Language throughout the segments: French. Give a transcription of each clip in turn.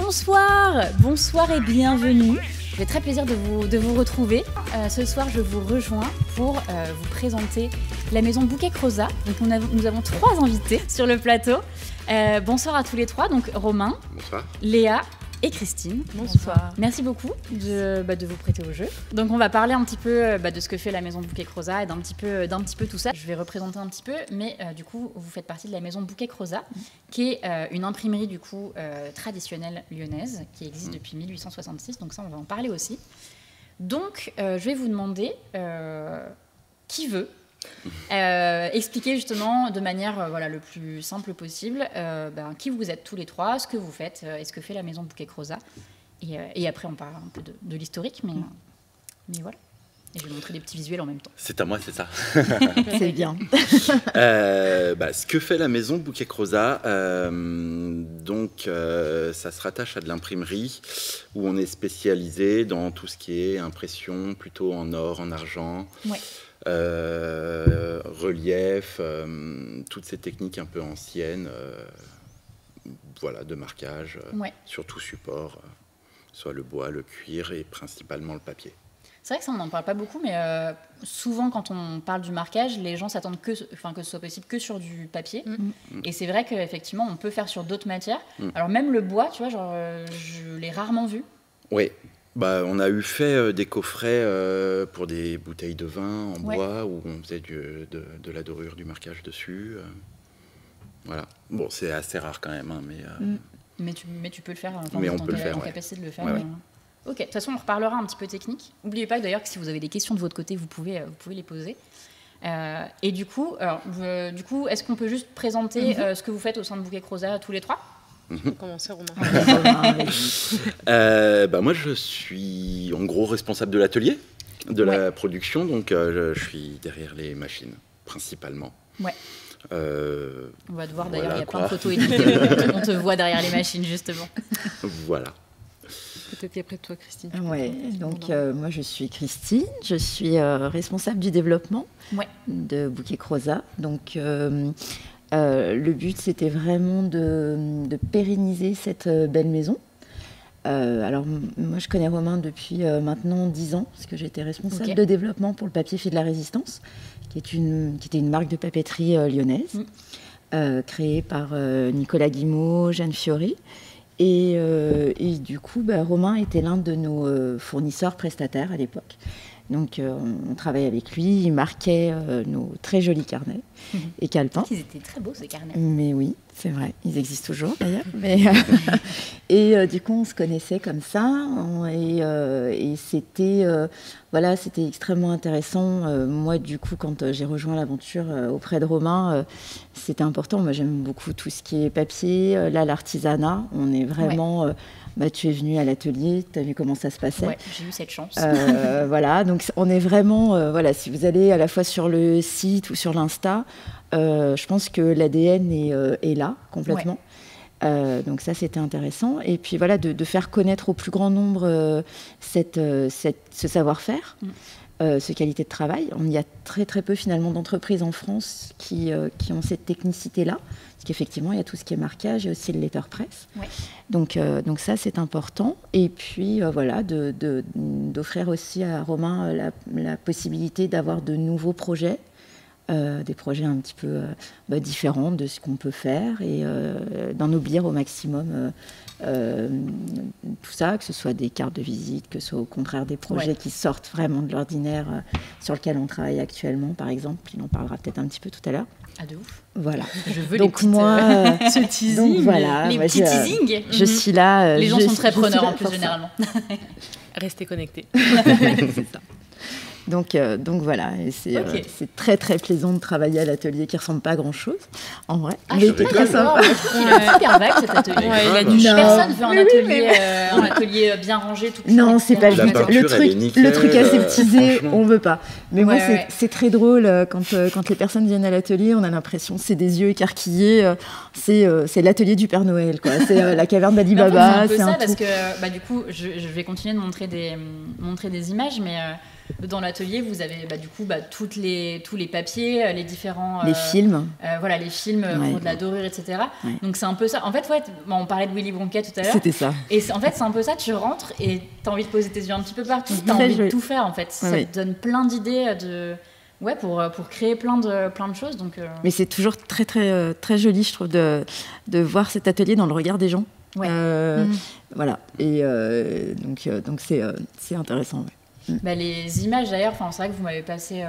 Bonsoir et bienvenue. J'ai très plaisir de vous retrouver. Ce soir, je vous rejoins pour vous présenter la maison Bouquet Crozat. Donc, nous avons 3 invités sur le plateau. Bonsoir à tous les 3. Donc, Romain, bonsoir. Léa et Christine. Bonsoir. Merci beaucoup de vous prêter au jeu. Donc, on va parler un petit peu de ce que fait la maison Bouquet Crozat et d'un petit peu tout ça. Je vais représenter un petit peu, mais du coup, vous faites partie de la maison Bouquet Crozat, qui est une imprimerie du coup traditionnelle lyonnaise qui existe depuis 1866. Donc ça, on va en parler aussi. Donc, je vais vous demander qui veut expliquer justement de manière le plus simple possible qui vous êtes tous les 3, ce que vous faites et ce que fait la maison Bouquet Crozat. Et après, on parle un peu de l'historique, mais voilà. Et je vais montrer des petits visuels en même temps. C'est à moi, c'est ça. C'est bien. Ce que fait la maison Bouquet Crozat, ça se rattache à de l'imprimerie où on est spécialisé dans tout ce qui est impression plutôt en or, en argent. Ouais. Relief, toutes ces techniques un peu anciennes, de marquage, sur tout support, soit le bois, le cuir et principalement le papier. C'est vrai que ça, on n'en parle pas beaucoup, mais souvent, quand on parle du marquage, les gens s'attendent que ce soit possible que sur du papier. Et c'est vrai qu'effectivement, on peut faire sur d'autres matières. Alors même le bois, tu vois, je l'ai rarement vu. Oui. On a fait des coffrets pour des bouteilles de vin en bois où on faisait de la dorure, du marquage dessus. Voilà. Bon, c'est assez rare quand même, mais tu peux le faire. Mais on peut le faire, en capacité de le faire. Ouais. Ok. De toute façon, on reparlera un petit peu technique. N'oubliez pas d'ailleurs que si vous avez des questions de votre côté, vous pouvez les poser. Et du coup, est-ce qu'on peut juste présenter ce que vous faites au sein de Bouquet Crozat tous les 3 ? Tu peux commencer, Romain. Moi, je suis en gros responsable de l'atelier, de la production, donc je suis derrière les machines, principalement. Ouais. On va te voir d'ailleurs, il y a plein de photos et on te voit derrière les machines, justement. Voilà. Peut-être après de toi, Christine. Ouais, donc moi je suis Christine, je suis responsable du développement de Bouquet Crozat. Donc le but, c'était vraiment de pérenniser cette belle maison. Alors, moi, je connais Romain depuis maintenant 10 ans, parce que j'étais responsable de développement pour le papier fait de la Résistance, qui était une marque de papeterie lyonnaise, créée par Nicolas Guimau, Jeanne Fiori. Et du coup, Romain était l'un de nos fournisseurs prestataires à l'époque. Donc, on travaillait avec lui, il marquait nos très jolis carnets et calepins. Ils étaient très beaux, ces carnets. Mais oui, c'est vrai, ils existent toujours d'ailleurs. Et du coup, on se connaissait comme ça, et c'était extrêmement intéressant. Moi, du coup, quand j'ai rejoint l'aventure auprès de Romain, c'était important. Moi, j'aime beaucoup tout ce qui est papier, l'artisanat. On est vraiment... tu es venue à l'atelier, tu as vu comment ça se passait. Ouais, j'ai eu cette chance. Donc on est vraiment... si vous allez à la fois sur le site ou sur l'Insta, je pense que l'ADN est là, complètement. Donc ça, c'était intéressant. Et puis de faire connaître au plus grand nombre ce savoir-faire, ce qualité de travail. Il y a très très peu finalement d'entreprises en France qui ont cette technicité-là. Parce qu'effectivement, il y a tout ce qui est marquage et aussi le letterpress. Donc ça, c'est important. Et puis d'offrir aussi à Romain la possibilité d'avoir de nouveaux projets. Des projets un petit peu différents de ce qu'on peut faire et d'en oublier au maximum tout ça, que ce soit des cartes de visite, que ce soit au contraire des projets qui sortent vraiment de l'ordinaire sur lesquels on travaille actuellement, par exemple. Il en parlera peut-être un petit peu tout à l'heure. Ah, de ouf. Voilà. Je veux donc les petites, ce teasing, les petits teasings. Je suis là. Les gens sont très preneurs en plus, généralement. Restez connectés. C'est ça. Donc voilà, et c'est très très plaisant de travailler à l'atelier qui ressemble pas à grand chose, en vrai. Mais c'est très sympa. Il est super vague cet atelier. Personne veut un atelier bien rangé, tout. Non, c'est pas le truc aseptisé, on veut pas. Mais moi, c'est très drôle quand les personnes viennent à l'atelier, on a l'impression c'est des yeux écarquillés, c'est l'atelier du Père Noël, quoi. C'est la caverne d'Ali Baba. C'est un peu ça parce que du coup, je vais continuer de montrer des images, mais dans l'atelier, vous avez du coup tous les papiers, les différents... les films. Voilà, les films pour de la dorure, etc. Ouais. Donc c'est un peu ça. En fait, on parlait de Willy Wonka tout à l'heure. C'était ça. Et en fait, c'est un peu ça. Tu rentres et tu as envie de poser tes yeux un petit peu partout. Tu as envie de tout faire, en fait. Ça te donne plein d'idées pour créer plein de choses. Donc, Mais c'est toujours très, très, très joli, je trouve, de voir cet atelier dans le regard des gens. Ouais. Voilà. Et donc c'est intéressant. Ouais. Les images, d'ailleurs, c'est vrai que vous m'avez passé...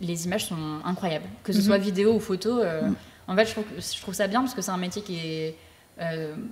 Les images sont incroyables. Que ce soit vidéo ou photo. En fait, je trouve ça bien parce que c'est un métier qui est...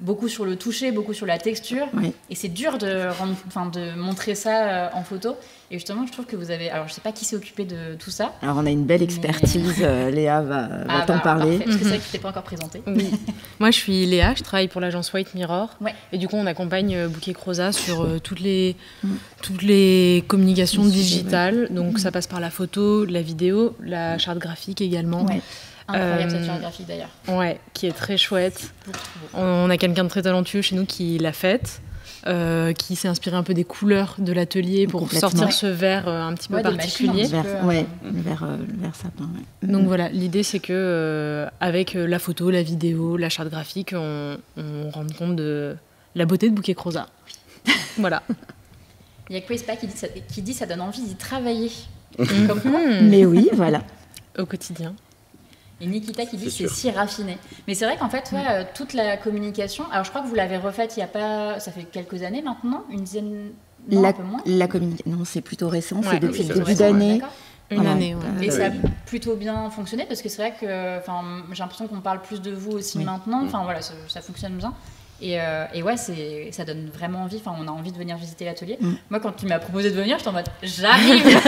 beaucoup sur le toucher, beaucoup sur la texture, et c'est dur de montrer ça en photo. Et justement, je trouve que vous avez... Alors, je sais pas qui s'est occupé de tout ça. Alors, on a une belle expertise. Léa va t'en parler. Parfait, parce que c'est vrai que tu t'es pas encore présentée. Oui. Moi, je suis Léa, je travaille pour l'agence White Mirror. Ouais. Et du coup, on accompagne Bouquet Croza sur toutes les communications digitales. Donc, ça passe par la photo, la vidéo, la charte graphique également. Ouais. Incroyable cette charte graphique d'ailleurs. Ouais, qui est très chouette. On a quelqu'un de très talentueux chez nous qui l'a faite, qui s'est inspiré un peu des couleurs de l'atelier pour sortir ce vert un petit peu particulier. Le vert sapin. Ouais. Donc voilà, l'idée c'est que avec la photo, la vidéo, la charte graphique, on rende compte de la beauté de Bouquet Croza. Voilà. Il y a Chris Pack qui dit ça donne envie d'y travailler. Comme quoi. Mais oui, voilà. Au quotidien. Et Nikita qui dit c'est si raffiné. Mais c'est vrai qu'en fait, toute la communication... Alors, je crois que vous l'avez refaite il y a pas... Ça fait quelques années maintenant, une dizaine... Non, un peu moins. Non, c'est plutôt récent. C'est depuis le début récent, d'année. Une année, Et ça a plutôt bien fonctionné parce que c'est vrai que j'ai l'impression qu'on parle plus de vous aussi maintenant. Enfin, voilà, ça fonctionne bien. Et ouais, ça donne vraiment envie. Enfin, on a envie de venir visiter l'atelier. Moi, quand tu m'as proposé de venir, j'étais en mode j'arrive,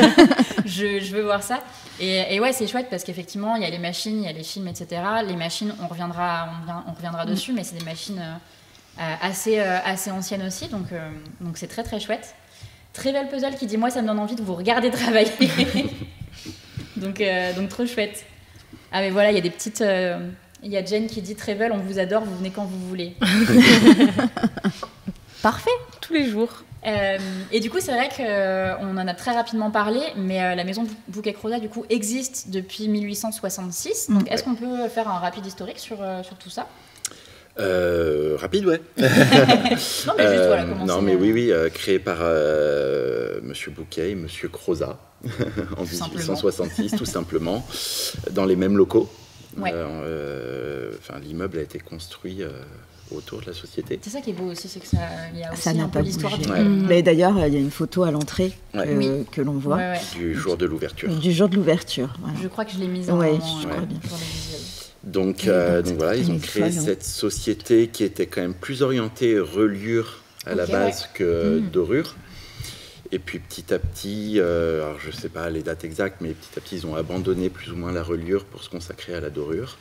je veux voir ça. Et ouais, c'est chouette parce qu'effectivement, il y a les machines, il y a les films, etc. Les machines, on reviendra dessus, mais c'est des machines assez anciennes aussi. Donc c'est très très chouette. Très belle puzzle qui dit moi, ça me donne envie de vous regarder travailler. donc trop chouette. Ah mais voilà, il y a des petites. Il y a Jen qui dit Trevel, on vous adore, vous venez quand vous voulez. Parfait. Tous les jours. Et du coup, c'est vrai qu'on en a très rapidement parlé, mais la maison Bouquet Croza, du coup, existe depuis 1866. Donc, est-ce qu'on peut faire un rapide historique sur tout ça ? Rapide, ouais. Non, mais juste, voilà, commencer. Non, mais oui, créé par Monsieur Bouquet et Monsieur Croza en 1866, tout simplement, dans les mêmes locaux. Ouais. L'immeuble a été construit autour de la société. C'est ça qui est beau aussi, c'est que il y a aussi un peu l'histoire du... Mais d'ailleurs, il y a une photo à l'entrée que l'on voit. Du jour de l'ouverture. Du jour de l'ouverture. Voilà. Je crois que je l'ai mise en moment je crois bien. pour les visuels. Donc voilà, ils ont créé cette société qui était quand même plus orientée reliure à la base que dorure. Et puis petit à petit, alors je ne sais pas les dates exactes, mais petit à petit, ils ont abandonné plus ou moins la reliure pour se consacrer à la dorure.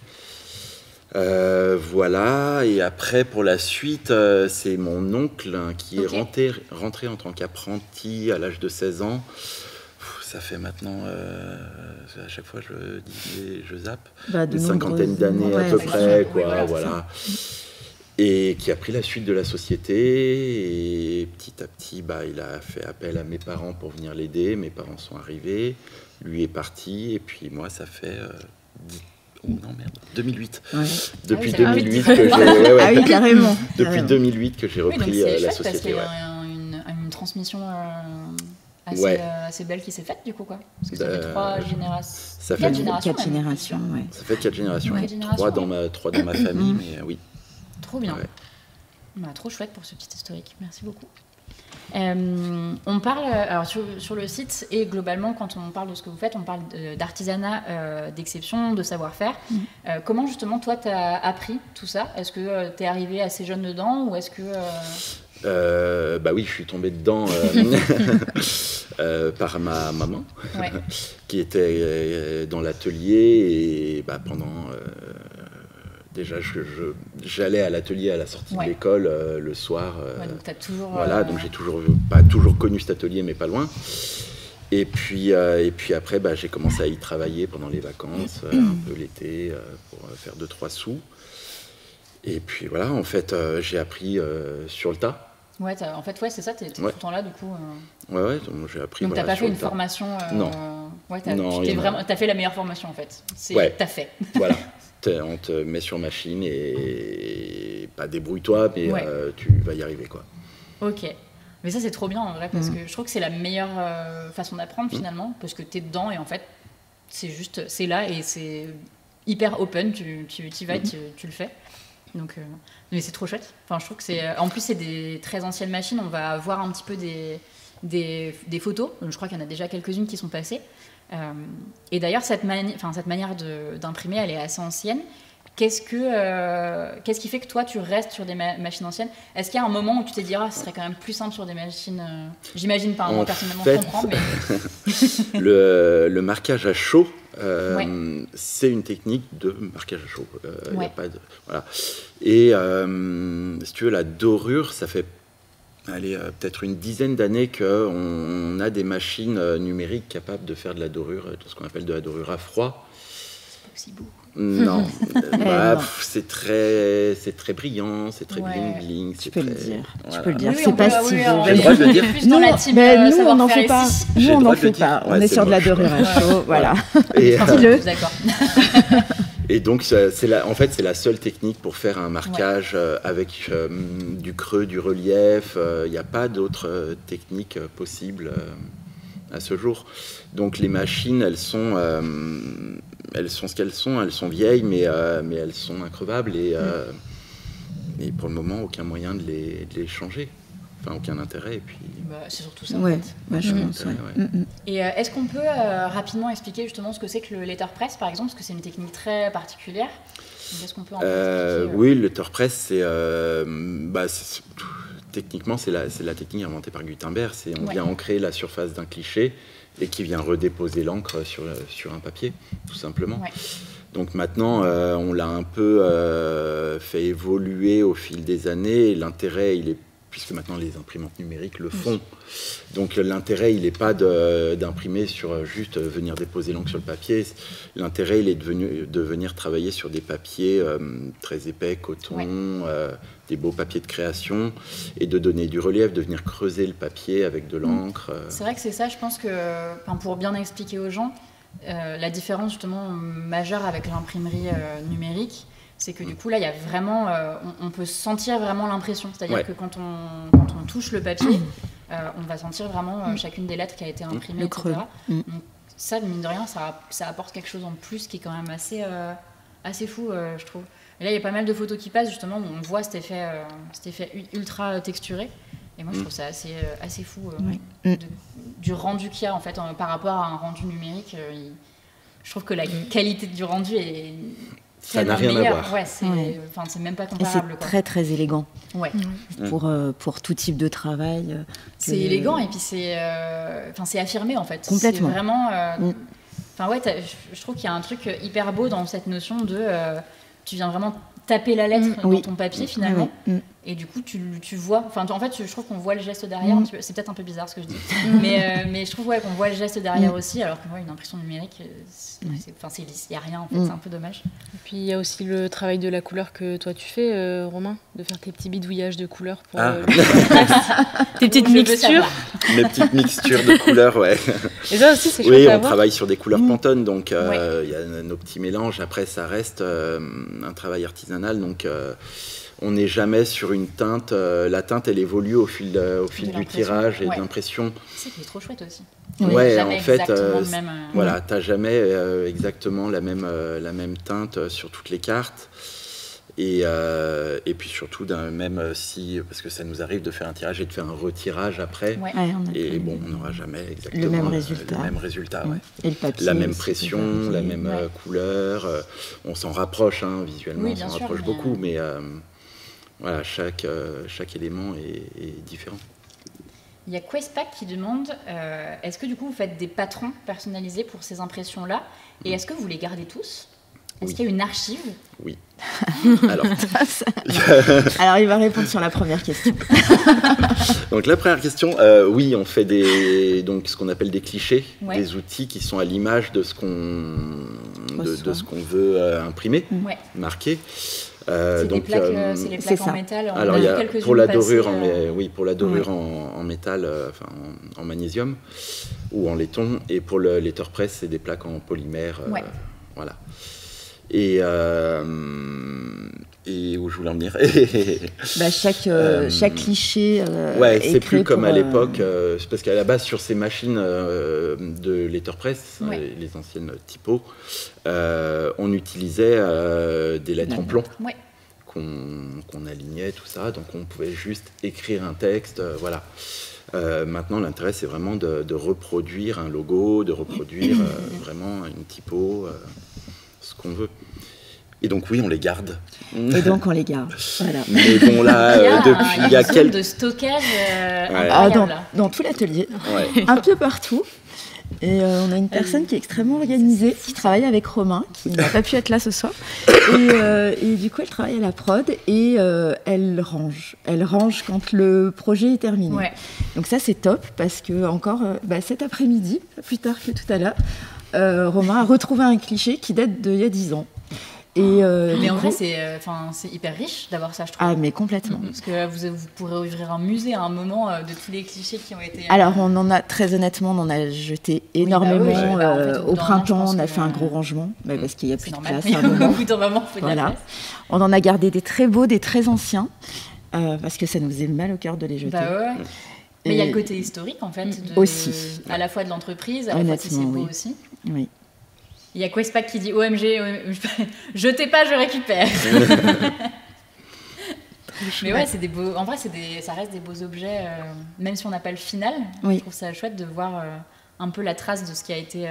Voilà, et après, pour la suite, c'est mon oncle qui est rentré en tant qu'apprenti à l'âge de 16 ans. Ça fait maintenant, à chaque fois je zappe, une cinquantaine d'années à peu près, voilà. Et qui a pris la suite de la société, et petit à petit, il a fait appel à mes parents pour venir l'aider. Mes parents sont arrivés, lui est parti, et puis moi, ça fait 2008. Ouais. Depuis 2008 que j'ai... Ah oui, carrément. Depuis 2008 que j'ai repris la société. Parce qu'il y a une transmission assez belle qui s'est faite, du coup, quoi. Parce que ça fait 3 générations. Ça fait 4 générations, ouais. Ça fait 4 générations. 3 dans ma famille, mais oui. Trop bien. Trop chouette pour ce petit historique. Merci beaucoup. On parle, alors sur le site et globalement, quand on parle de ce que vous faites, on parle d'artisanat d'exception, de savoir-faire. Comment justement, toi, tu as appris tout ça ? Est-ce que tu es arrivé assez jeune dedans ou est-ce que... oui, je suis tombé dedans par ma maman, qui était dans l'atelier et pendant... Déjà, j'allais à l'atelier à la sortie de l'école le soir. Donc t'as toujours. Donc j'ai pas toujours connu cet atelier, mais pas loin. Et puis après, j'ai commencé à y travailler pendant les vacances, un peu l'été, pour faire 2-3 sous. Et puis voilà, en fait, j'ai appris sur le tas. Ouais, en fait, c'est ça, t'es tout le temps là, du coup. Ouais, donc j'ai appris. Donc t'as pas fait une formation. Non. Ouais, non, t'as fait la meilleure formation en fait. T'as fait. Voilà. On te met sur machine et pas débrouille-toi, mais tu vas y arriver, quoi. Ok. Mais ça, c'est trop bien en vrai, parce que je trouve que c'est la meilleure façon d'apprendre finalement, parce que t'es dedans et en fait, c'est là et c'est hyper open, tu y vas et tu le fais. Donc, mais c'est trop chouette. Enfin, je trouve que en plus, c'est des très anciennes machines. On va voir un petit peu des photos. Je crois qu'il y en a déjà quelques-unes qui sont passées. Et d'ailleurs, cette manière d'imprimer, elle est assez ancienne. Qu'est-ce qui fait que toi, tu restes sur des machines anciennes? Est-ce qu'il y a un moment où tu t'es dit, ce serait quand même plus simple sur des machines J'imagine pas, moi personnellement, je comprends. Mais... le marquage à chaud, c'est une technique de marquage à chaud. Y a pas de, voilà. Et si tu veux, la dorure, ça fait peut-être une dizaine d'années qu'on a des machines numériques capables de faire de la dorure, de ce qu'on appelle de la dorure à froid. C'est pas aussi beau. Non, c'est très brillant, c'est très bling-bling. Tu peux le dire. Voilà. Tu peux le dire. C'est pas si beau. J'ai le droit de le dire. Nous, on n'en fait pas. Nous, on n'en fait pas. On est sur de la dorure à chaud, voilà. Dis-le. D'accord. Et donc, en fait, c'est la seule technique pour faire un marquage avec du creux, du relief. Il n'y a pas d'autres techniques possibles à ce jour. Donc, les machines, elles sont ce qu'elles sont. Elles sont vieilles, mais elles sont increvables. Et pour le moment, aucun moyen de les changer. Enfin, aucun intérêt. Et puis... c'est surtout ça, en fait. Je pense, Et est-ce qu'on peut rapidement expliquer justement ce que c'est que le letterpress, par exemple, parce que c'est une technique très particulière. Donc, est-ce qu'on peut en expliquer Oui, le letterpress, c'est... techniquement, c'est la technique inventée par Gutenberg. On vient ancrer la surface d'un cliché et qui vient redéposer l'encre sur un papier, tout simplement. Ouais. Donc maintenant, on l'a un peu fait évoluer au fil des années. L'intérêt, puisque maintenant les imprimantes numériques le font. Donc l'intérêt, il n'est pas d'imprimer sur juste venir déposer l'encre sur le papier. L'intérêt, il est de venir travailler sur des papiers très épais, coton, des beaux papiers de création, et de donner du relief, de venir creuser le papier avec de l'encre. C'est vrai que c'est ça, je pense que, pour bien expliquer aux gens, la différence justement majeure avec l'imprimerie numérique, c'est que du coup, là, il y a vraiment, on peut sentir vraiment l'impression. C'est-à-dire que quand on touche le papier, on va sentir vraiment chacune des lettres qui a été imprimée, etc. Donc, ça, mine de rien, ça apporte quelque chose en plus qui est quand même assez fou, je trouve. Et là, il y a pas mal de photos qui passent, justement, où on voit cet effet ultra texturé. Et moi, je trouve ça assez fou du rendu qu'il y a, en fait, par rapport à un rendu numérique. Je trouve que la qualité du rendu est... Ça n'a rien à voir. Ouais, c'est même pas comparable. Et c'est très très élégant. Ouais. Pour tout type de travail. C'est élégant et puis c'est affirmé en fait. Complètement. C'est vraiment. Je trouve qu'il y a un truc hyper beau dans cette notion de. Tu viens vraiment taper la lettre dans ton papier finalement. Et du coup, tu vois. En fait, je trouve qu'on voit le geste derrière. C'est peut-être un peu bizarre ce que je dis, mais je trouve qu'on voit le geste derrière aussi, alors que une impression numérique, c'est lisse, il n'y a rien en fait, c'est un peu dommage. Et puis il y a aussi le travail de la couleur que toi tu fais, Romain, de faire tes petits bidouillages de couleurs pour tes petites mixtures. Mes petites mixtures de couleurs, ouais. Et ça aussi, c'est chouette à voir. On travaille sur des couleurs Pantone, donc il y a nos petits mélanges. Après, ça reste un travail artisanal, donc. On n'est jamais sur une teinte. La teinte, elle évolue au fil du tirage et de l'impression. C'est qui est trop chouette aussi. En fait, t'as jamais exactement la même teinte sur toutes les cartes. Et puis surtout, parce que ça nous arrive de faire un tirage et de faire un retirage après. On n'aura jamais exactement le même résultat. Et le papier, la même pression, la même couleur. On s'en rapproche, visuellement, on s'en rapproche beaucoup, mais... Voilà, chaque élément est différent. Il y a Questpack qui demande est-ce que du coup vous faites des patrons personnalisés pour ces impressions-là et est-ce que vous les gardez tous? Est-ce qu'il y a une archive? Oui. Alors... Alors il va répondre sur la première question. Donc la première question, oui, on fait ce qu'on appelle des clichés, des outils qui sont à l'image de ce qu'on veut imprimer, marquer. C'est les plaques en métal. Alors, il y a pour la dorure, pour la dorure en métal, en magnésium ou en laiton, et pour le letterpress, c'est des plaques en polymère. Voilà. Et où je voulais en venir. Chaque cliché. C'est plus comme à l'époque, parce qu'à la base, sur ces machines de letterpress, les anciennes typos, on utilisait des lettres en plomb qu'on alignait, tout ça, donc on pouvait juste écrire un texte, voilà. Maintenant, l'intérêt, c'est vraiment de reproduire un logo, de reproduire vraiment une typo, ce qu'on veut. Et donc oui, on les garde. Voilà. Mais bon là, il y a quelques de stockage dans tout l'atelier, un peu partout. Et on a une personne qui est extrêmement organisée, qui travaille avec Romain, qui n'a pas pu être là ce soir. Et du coup, elle travaille à la prod et elle range. Elle range quand le projet est terminé. Ouais. Donc ça, c'est top parce que encore cet après-midi, plus tard que tout à l'heure, Romain a retrouvé un cliché qui date d'il y a 10 ans. Mais en vrai, c'est hyper riche d'avoir ça, je trouve. Ah, mais complètement. Parce que vous pourrez ouvrir un musée à un moment de tous les clichés qui ont été... Alors, très honnêtement, on en a jeté énormément. Au printemps, on a fait un gros rangement, parce qu'il n'y a plus de place. Au bout d'un moment, il faut de la place. On en a gardé des très beaux, des très anciens, parce que ça nous faisait mal au cœur de les jeter. Mais il y a le côté historique, en fait, aussi. À la fois de l'entreprise, à la fois si c'est beau aussi. Oui. Il y a Questpack qui dit OMG, jetez pas, je récupère. Mais ouais, c'est des beaux. En vrai, ça reste des beaux objets, même si on n'a pas le final. Je trouve ça chouette de voir un peu la trace de ce qui a été,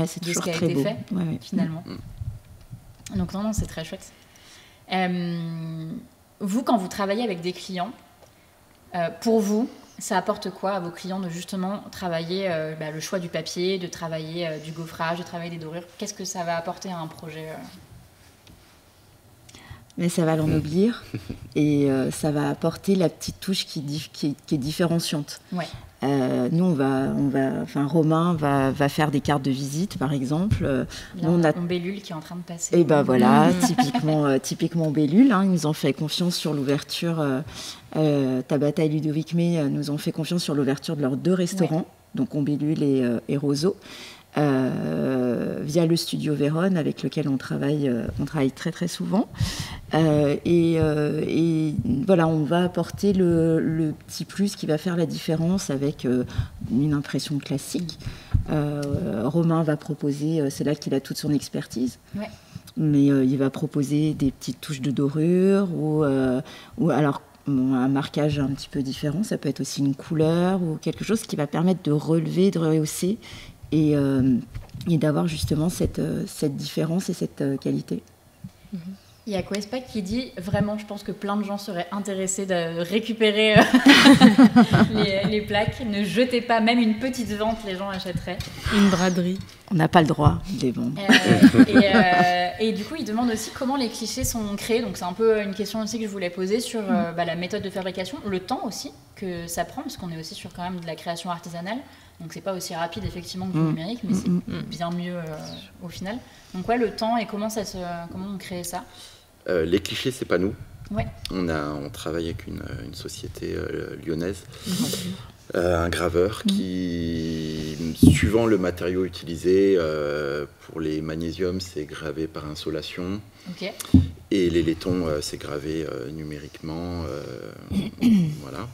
c'est toujours très beau. Fait, finalement. Donc non, c'est très chouette. Vous, quand vous travaillez avec des clients, pour vous, ça apporte quoi à vos clients de justement travailler le choix du papier, de travailler du gaufrage, de travailler des dorures? Qu'est-ce que ça va apporter à un projet Mais ça va l'ennoblir et ça va apporter la petite touche qui est différenciante. Ouais. Nous, Romain va faire des cartes de visite, par exemple. Là, on a Bellule qui est en train de passer. Et voilà, typiquement Bellule. Ils nous ont fait confiance sur l'ouverture. Tabata et Ludovic May nous ont fait confiance sur l'ouverture de leurs 2 restaurants, donc Ombellule et Roseau, via le studio Vérone avec lequel on travaille très très souvent. Et voilà, on va apporter le petit plus qui va faire la différence avec une impression classique. Romain va proposer, c'est là qu'il a toute son expertise. Ouais. Mais il va proposer des petites touches de dorure ou alors un marquage un petit peu différent, ça peut être aussi une couleur ou quelque chose qui va permettre de relever, de rehausser et d'avoir justement cette différence et cette qualité. Il y a Questpack qui dit vraiment, je pense que plein de gens seraient intéressés de récupérer les plaques. Ne jetez pas, même une petite vente, les gens achèteraient. Une braderie. On n'a pas le droit de les vendre. Et du coup, il demande aussi comment les clichés sont créés. Donc c'est un peu une question aussi que je voulais poser sur la méthode de fabrication, le temps aussi que ça prend, parce qu'on est aussi sur quand même de la création artisanale. Donc c'est pas aussi rapide effectivement que le numérique, mais c'est bien mieux au final. Donc le temps et comment on crée ça? Les clichés, c'est pas nous. Ouais. On travaille avec une société lyonnaise, un graveur qui, suivant le matériau utilisé, pour les magnésiums, c'est gravé par insolation. Okay. Et les laitons, c'est gravé numériquement. Voilà.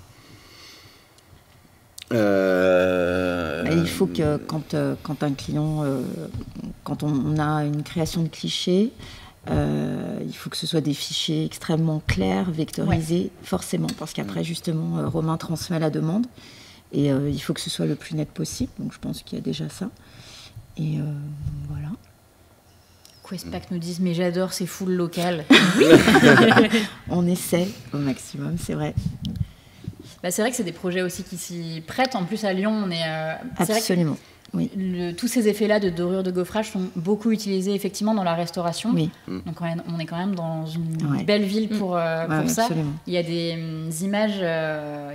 Il faut que quand un client, quand on a une création de clichés, il faut que ce soit des fichiers extrêmement clairs, vectorisés, forcément, parce qu'après justement Romain transmet la demande et il faut que ce soit le plus net possible, donc je pense qu'il y a déjà ça et voilà. Questpack nous disent mais j'adore, c'est full local. On essaie au maximum, c'est vrai. C'est vrai que c'est des projets aussi qui s'y prêtent. En plus, à Lyon, on est... Absolument, oui. Tous ces effets-là de dorure, de gaufrage sont beaucoup utilisés effectivement dans la restauration. Oui. Donc, on est quand même dans une belle ville pour ça. Absolument. Il y a des images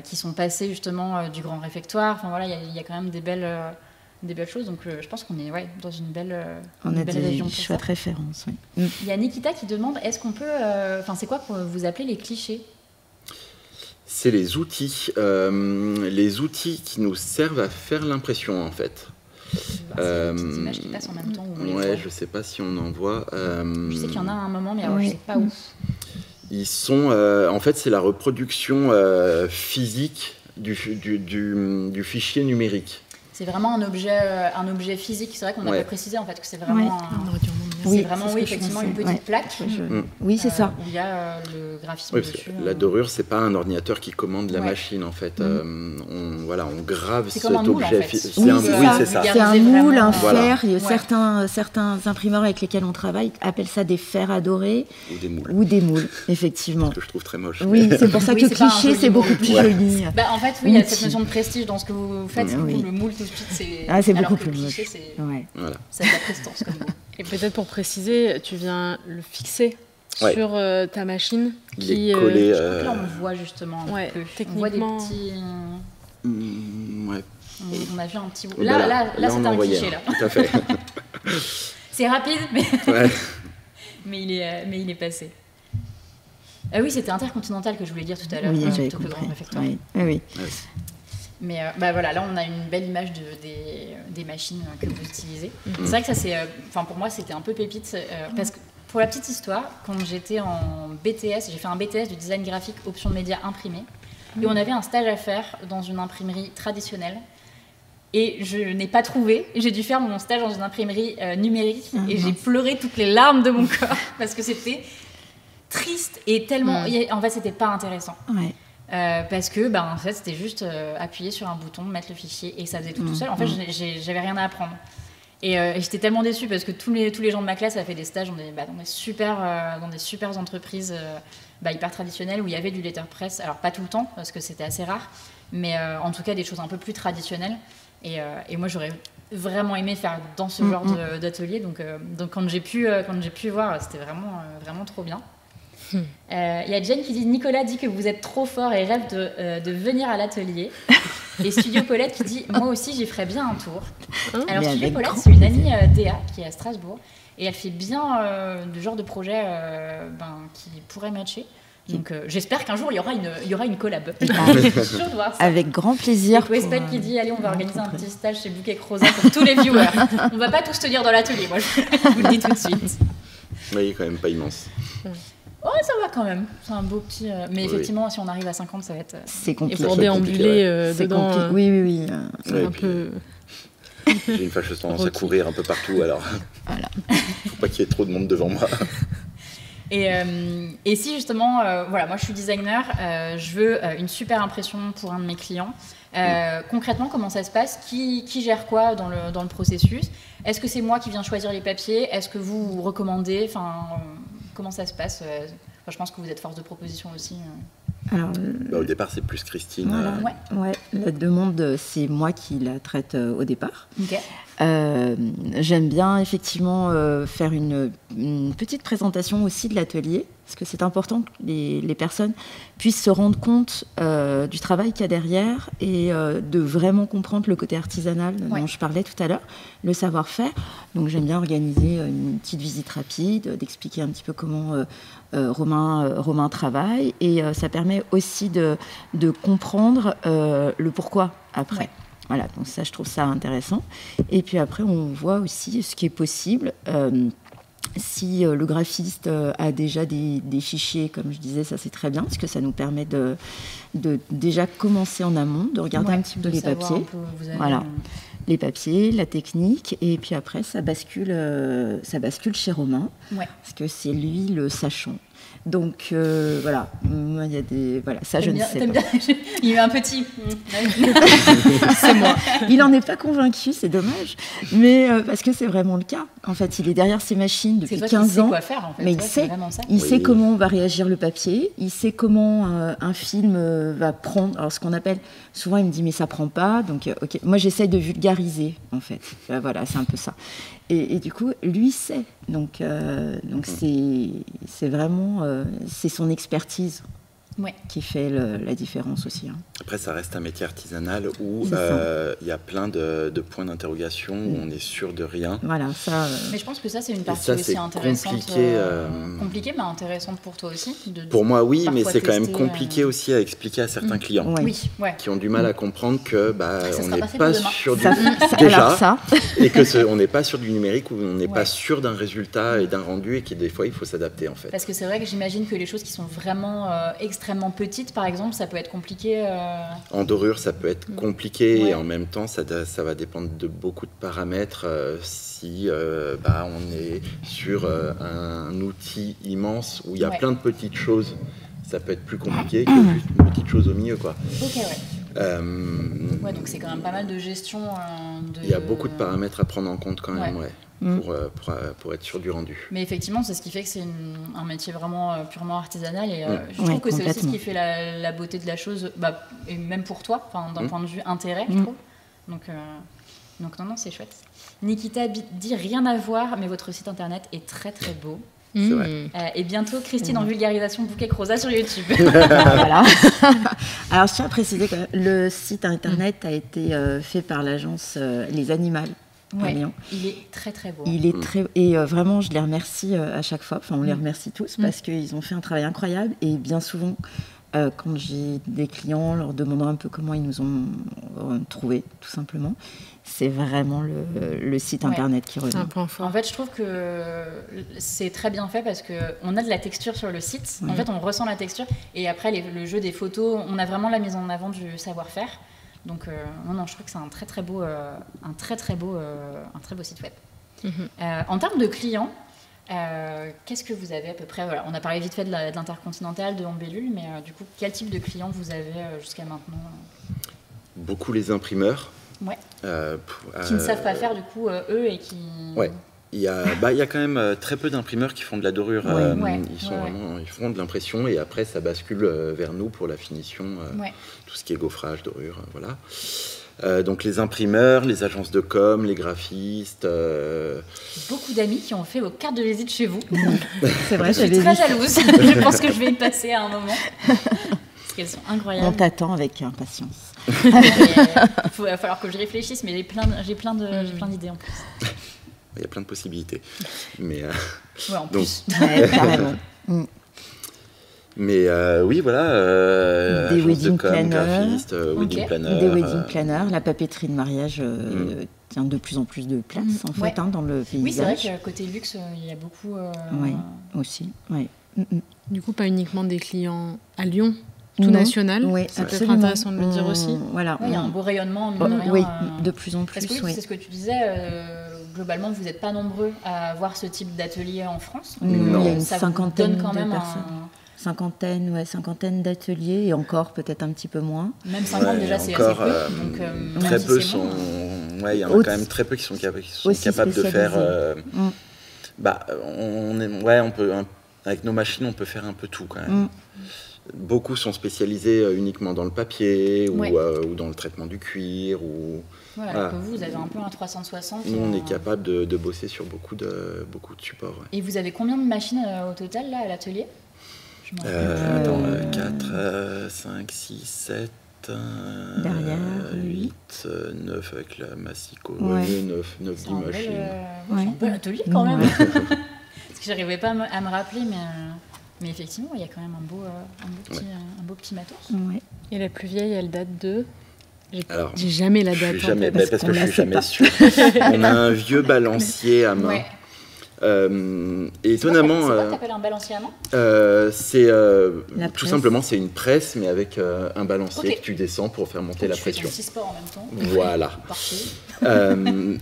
qui sont passées justement du Grand Réfectoire. Enfin, voilà, il y a quand même des belles des belles choses. Donc je pense qu'on est dans une belle on a belle des région. chouettes références. Oui. Il y a Nikita qui demande, est-ce qu'on peut... c'est quoi que vous appelez les clichés? C'est les outils qui nous servent à faire l'impression, en fait. C'est des petites images qui passent en même temps. Je sais pas si on en voit. Je sais qu'il y en a un moment, mais alors je sais pas où. Ils sont... en fait, c'est la reproduction physique du fichier numérique. C'est vraiment un objet physique. C'est vrai qu'on n'a pas précisé en fait que c'est vraiment effectivement une petite plaque. Oui, c'est ça. Où il y a le graphisme dessus. La dorure, c'est pas un ordinateur qui commande la machine en fait. On grave cet objet. En fait. C'est ça. C'est un moule, un fer. Certains imprimeurs avec lesquels on travaille appellent ça des fers à dorer. Ou des moules, effectivement. Ce que je trouve très moche. Oui, c'est pour ça que cliché, c'est beaucoup plus joli. En fait, il y a cette notion de prestige dans ce que vous faites. Le moule tout de suite, c'est beaucoup plus moche. C'est de la prestance comme mot. Et peut-être pour préciser, tu viens le fixer sur ta machine. Il est collé. Je crois que là, on le voit justement un peu. Techniquement. On voit des petits... On a vu un petit bout. Là c'est un cliché. Là. Tout à fait. C'est rapide, mais il est passé. Oui, c'était Intercontinental que je voulais dire tout à l'heure. Oui, j'avais compris. Oui. Mais voilà, là on a une belle image des machines que vous utilisez. C'est vrai que ça pour moi c'était un peu pépite parce que pour la petite histoire, quand j'étais en BTS, j'ai fait un BTS de design graphique option média imprimé et on avait un stage à faire dans une imprimerie traditionnelle et je n'ai pas trouvé. J'ai dû faire mon stage dans une imprimerie numérique et j'ai pleuré toutes les larmes de mon corps parce que c'était triste et tellement... En fait, c'était pas intéressant. Parce que en fait c'était juste appuyer sur un bouton, mettre le fichier et ça faisait tout seul. En fait j'avais rien à apprendre et j'étais tellement déçue parce que tous les gens de ma classe avaient fait des stages dans des super entreprises hyper traditionnelles où il y avait du letterpress. Alors pas tout le temps parce que c'était assez rare, mais en tout cas des choses un peu plus traditionnelles et moi j'aurais vraiment aimé faire dans ce genre d'atelier donc quand j'ai pu voir c'était vraiment trop bien. Il y a Jen qui dit Nicolas dit que vous êtes trop fort et rêve de venir à l'atelier. Et Studio Paulette qui dit moi aussi j'y ferais bien un tour. Alors Studio Paulette c'est une amie DA qui est à Strasbourg et elle fait bien le genre de projet qui pourrait matcher. Donc j'espère qu'un jour il y aura une collab. Avec grand plaisir. Et Westpad qui dit allez on va organiser un petit stage chez Bouquet Croza pour tous les viewers. On va pas tous tenir dans l'atelier, moi je vous le dis tout de suite. Mais il est quand même pas immense. Oh, ça va quand même. C'est un beau petit... Mais effectivement, si on arrive à 50, ça va être... C'est compliqué. Et pour déambuler dedans... Oui. C'est un peu... J'ai une fâcheuse tendance à courir un peu partout, alors... Voilà. Faut pas qu'il y ait trop de monde devant moi. Et si justement, moi je suis designer, je veux une super impression pour un de mes clients. Concrètement, comment ça se passe? Qui gère quoi dans le processus? Est-ce que c'est moi qui viens choisir les papiers? Est-ce que vous recommandez? Comment ça se passe? Je pense que vous êtes force de proposition aussi. Alors, au départ, c'est plus Christine. Voilà. La demande, c'est moi qui la traite au départ. Okay. J'aime bien effectivement faire une petite présentation aussi de l'atelier, parce que c'est important que les personnes puissent se rendre compte du travail qu'il y a derrière et de vraiment comprendre le côté artisanal dont je parlais tout à l'heure, le savoir-faire. Donc j'aime bien organiser une petite visite rapide, d'expliquer un petit peu comment Romain travaille, et ça permet aussi de comprendre le pourquoi après. Voilà, donc ça, je trouve ça intéressant. Et puis après, on voit aussi ce qui est possible. Si le graphiste a déjà des fichiers, comme je disais, ça c'est très bien, parce que ça nous permet de déjà commencer en amont, de regarder un petit peu les papiers. Les papiers, la technique, et puis après, ça bascule chez Romain, parce que c'est lui le sachant. Donc il y a des... Voilà, ça je ne sais pas. Il y a eu un petit... C'est moi. Il n'en est pas convaincu, c'est dommage. Mais parce que c'est vraiment le cas. En fait, il est derrière ses machines depuis 15 ans. Quoi faire, en fait. Mais il sait comment va réagir le papier. Il sait comment un film va prendre... Alors, ce qu'on appelle... Souvent, il me dit, mais ça prend pas. Donc, ok. Moi, j'essaye de vulgariser, en fait. Voilà, c'est un peu ça. Et du coup, lui sait. Donc c'est vraiment... c'est son expertise. qui fait la différence aussi. Hein. Après, ça reste un métier artisanal où il y a plein de points d'interrogation, où on est sûr de rien. Voilà, ça... Mais je pense que ça, c'est une partie aussi intéressante. Compliquée, mais intéressante pour toi aussi. Pour moi, oui, mais c'est quand même compliqué aussi à expliquer à certains clients qui ont du mal à comprendre que on n'est pas sûr du... Déjà, et qu'on n'est pas sûr du numérique, ou on n'est pas sûr d'un résultat et d'un rendu, et que des fois, il faut s'adapter, en fait. Parce que c'est vrai que j'imagine que les choses qui sont vraiment extrêmement petites, par exemple, ça peut être compliqué. En dorure, ça peut être compliqué, et en même temps, ça va dépendre de beaucoup de paramètres. Si on est sur un outil immense où il y a plein de petites choses, ça peut être plus compliqué que juste une petite chose au milieu, quoi. Ok, donc c'est quand même pas mal de gestion. Il y a beaucoup de paramètres à prendre en compte quand même, pour être sûr du rendu. Mais effectivement, c'est ce qui fait que c'est un métier vraiment purement artisanal, et je trouve que c'est aussi ce qui fait la beauté de la chose, et même pour toi, d'un point de vue intérêt, je trouve. Donc non, c'est chouette. Nikita dit rien à voir, mais votre site internet est très très beau. C'est vrai. Et bientôt, Christine en vulgarisation Bouquet Croza sur YouTube. Voilà. Alors, je tiens à préciser que le site internet a été fait par l'agence Les Animales. Lyon. Il est très très beau. Il est très... Et vraiment, je les remercie à chaque fois. Enfin, on les remercie tous parce qu'ils ont fait un travail incroyable. Et bien souvent, quand j'ai des clients leur demandant un peu comment ils nous ont trouvé, tout simplement, c'est vraiment le site internet qui revient. C'est un point fort. En fait, je trouve que c'est très bien fait parce qu'on a de la texture sur le site. En fait, on ressent la texture. Et après, le jeu des photos, on a vraiment la mise en avant du savoir-faire. Donc, non, je trouve que c'est un très beau site web. En termes de clients, qu'est-ce que vous avez à peu près? On a parlé vite fait de l'Intercontinental, de Ombellule, mais du coup, quel type de clients vous avez jusqu'à maintenant? Beaucoup les imprimeurs. Qui ne savent pas faire, du coup, eux, et qui... Il y a quand même très peu d'imprimeurs qui font de la dorure. Ils font de l'impression, et après ça bascule vers nous pour la finition, tout ce qui est gaufrage, dorure, voilà. Donc les imprimeurs, les agences de com, les graphistes. Beaucoup d'amis qui ont fait vos cartes de visite chez vous. C'est vrai, je suis très jalouse. Je pense que je vais y passer à un moment. Parce qu'elles sont incroyables. On t'attend avec impatience. Il va falloir que je réfléchisse, mais j'ai plein d'idées en plus. Il y a plein de possibilités. Mais, en plus. Carrément. Mais oui, voilà. Des wedding planners. Des wedding planners. La papeterie de mariage tient de plus en plus de place, en fait, dans le paysage. Oui, c'est vrai qu'à côté luxe, il y a beaucoup... Oui, aussi. Ouais. Du coup, pas uniquement des clients à Lyon, tout national. Oui, ça peut être intéressant de le dire aussi. Voilà. Il y a un beau rayonnement. Oui, de plus en plus. Parce que c'est ce que tu disais... globalement, vous n'êtes pas nombreux à avoir ce type d'atelier en France. Non. Il y a une cinquantaine de personnes. Cinquantaine d'ateliers, et encore peut-être un petit peu moins. Même 50 déjà, c'est assez peu. Très peu sont... il y en a quand même très peu qui sont capables de faire... on peut, avec nos machines, on peut faire un peu tout quand même. Beaucoup sont spécialisés uniquement dans le papier ou dans le traitement du cuir. Alors que vous avez un peu un 360. Nous, on est capable de bosser sur beaucoup de supports. Et vous avez combien de machines au total là, à l'atelier? 4, 5, 6, 7... derrière 8, 9 avec la Massico, 9 10 machines. C'est un peu l'atelier quand même. Parce que j'arrivais pas à me rappeler, mais effectivement, il y a quand même un beau petit matos. Et la plus vieille, elle date de... J'ai jamais la date. Parce que je suis jamais sûre. On a un vieux balancier à main. Étonnamment, c'est quoi que t'appelles un balancier à main? C'est tout simplement c'est une presse, mais avec un balancier que tu descends pour faire monter la pression. Tu fais 6 sports en même temps. Voilà.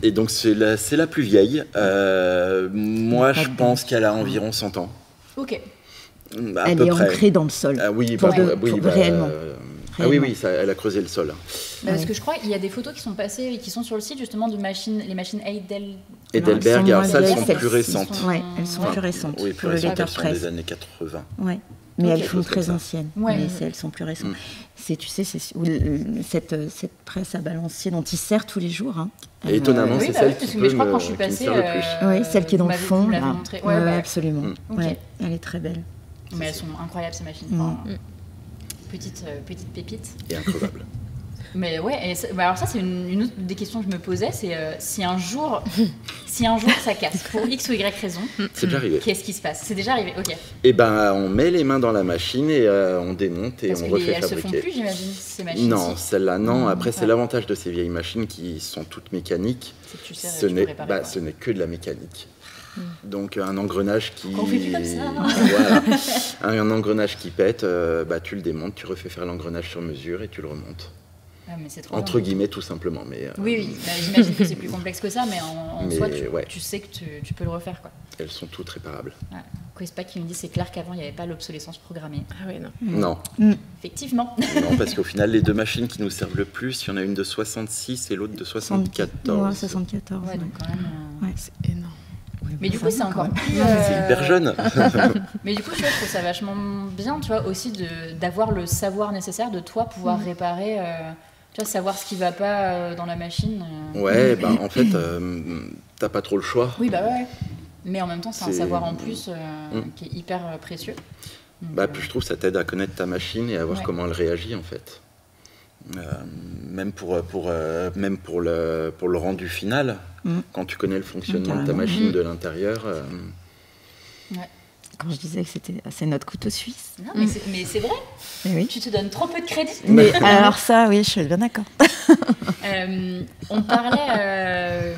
Et donc c'est la plus vieille. Moi, je pense qu'elle a environ 100 ans. Ok. Elle est ancrée dans le sol. Ah oui, réellement. Ah oui, elle a creusé le sol. Parce que je crois qu'il y a des photos qui sont passées et qui sont sur le site justement de les machines Heidelberg. Alors ça, elles sont plus récentes. Oui, elles sont plus récentes. Oui, plus récentes, elles sont des années 80. Oui, mais elles sont très anciennes. Mais elles sont plus récentes. Tu sais, cette presse à balancier dont il sert tous les jours. Et étonnamment, c'est celle qui me sert le plus. Oui, celle qui est dans le fond. Oui, absolument. Elle est très belle. Mais elles sont incroyables, ces machines. petite pépite. Et increvable. Mais ouais, alors ça c'est une autre des questions que je me posais, c'est si un jour ça casse pour X ou Y raison, c'est déjà arrivé. Qu'est-ce qui se passe? C'est déjà arrivé, ok. Et ben on met les mains dans la machine et on démonte et parce on que refait elles fabriquer. se font plus, j'imagine, ces machines. Non, celle-là non. Après c'est l'avantage de ces vieilles machines qui sont toutes mécaniques. C'est que tu sais, ce n'est que de la mécanique. Donc un engrenage qui... On fait plus comme ça. Voilà. Un engrenage qui pète, tu le démontes, tu refais faire l'engrenage sur mesure et tu le remontes. Ah, mais c'est trop entre guillemets, tout simplement. Mais, oui. J'imagine que c'est plus complexe que ça, mais en soi, tu sais que tu peux le refaire, quoi. Elles sont toutes réparables. Quispa qui me dit, c'est clair qu'avant, il n'y avait pas l'obsolescence programmée. Ah oui, non. Non. Effectivement. Non, parce qu'au final, les deux machines qui nous servent le plus, il y en a une de 66 et l'autre de 74. Ouais, 74. Ouais, donc quand même... C'est énorme. Mais du coup, c'est encore plus... C'est hyper jeune. Mais du coup, je trouve ça vachement bien, tu vois, aussi d'avoir le savoir nécessaire de toi pouvoir réparer... Tu vois, savoir ce qui va pas dans la machine. Ouais, en fait, t'as pas trop le choix. Oui, ouais. Mais en même temps, c'est un savoir en plus qui est hyper précieux. Donc, puis je trouve que ça t'aide à connaître ta machine et à voir comment elle réagit, en fait. Même pour le rendu final, quand tu connais le fonctionnement de ta machine de l'intérieur. Quand je disais que c'est notre couteau suisse. Non, mais c'est vrai. Mais oui. Tu te donnes trop peu de crédit. Mais alors ça, oui, je suis bien d'accord. On parlait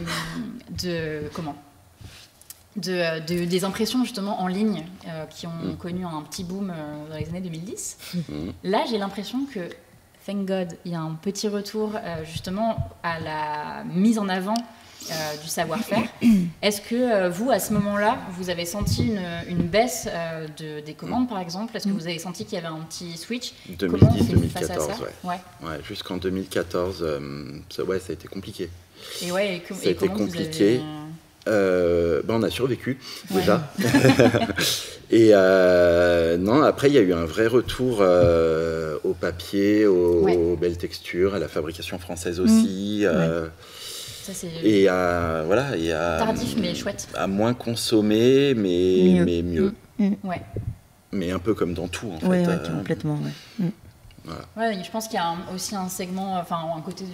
des impressions justement en ligne qui ont connu un petit boom dans les années 2010. Là, j'ai l'impression que, thank God, il y a un petit retour justement à la mise en avant du savoir-faire. Est-ce que vous, à ce moment-là, vous avez senti une baisse des commandes, par exemple? Est-ce que vous avez senti qu'il y avait un petit switch? 2010-2014, ouais. Jusqu'en 2014, ça a été compliqué. Ça a été compliqué. On a survécu, déjà. Et non, après, il y a eu un vrai retour au papier, aux belles textures, à la fabrication française aussi. Ça, et tardif mais chouette. À moins consommer, mais mieux. Ouais. Mais un peu comme dans tout, en fait. Ouais, complètement, Voilà. Ouais, je pense qu'il y a aussi un segment, un côté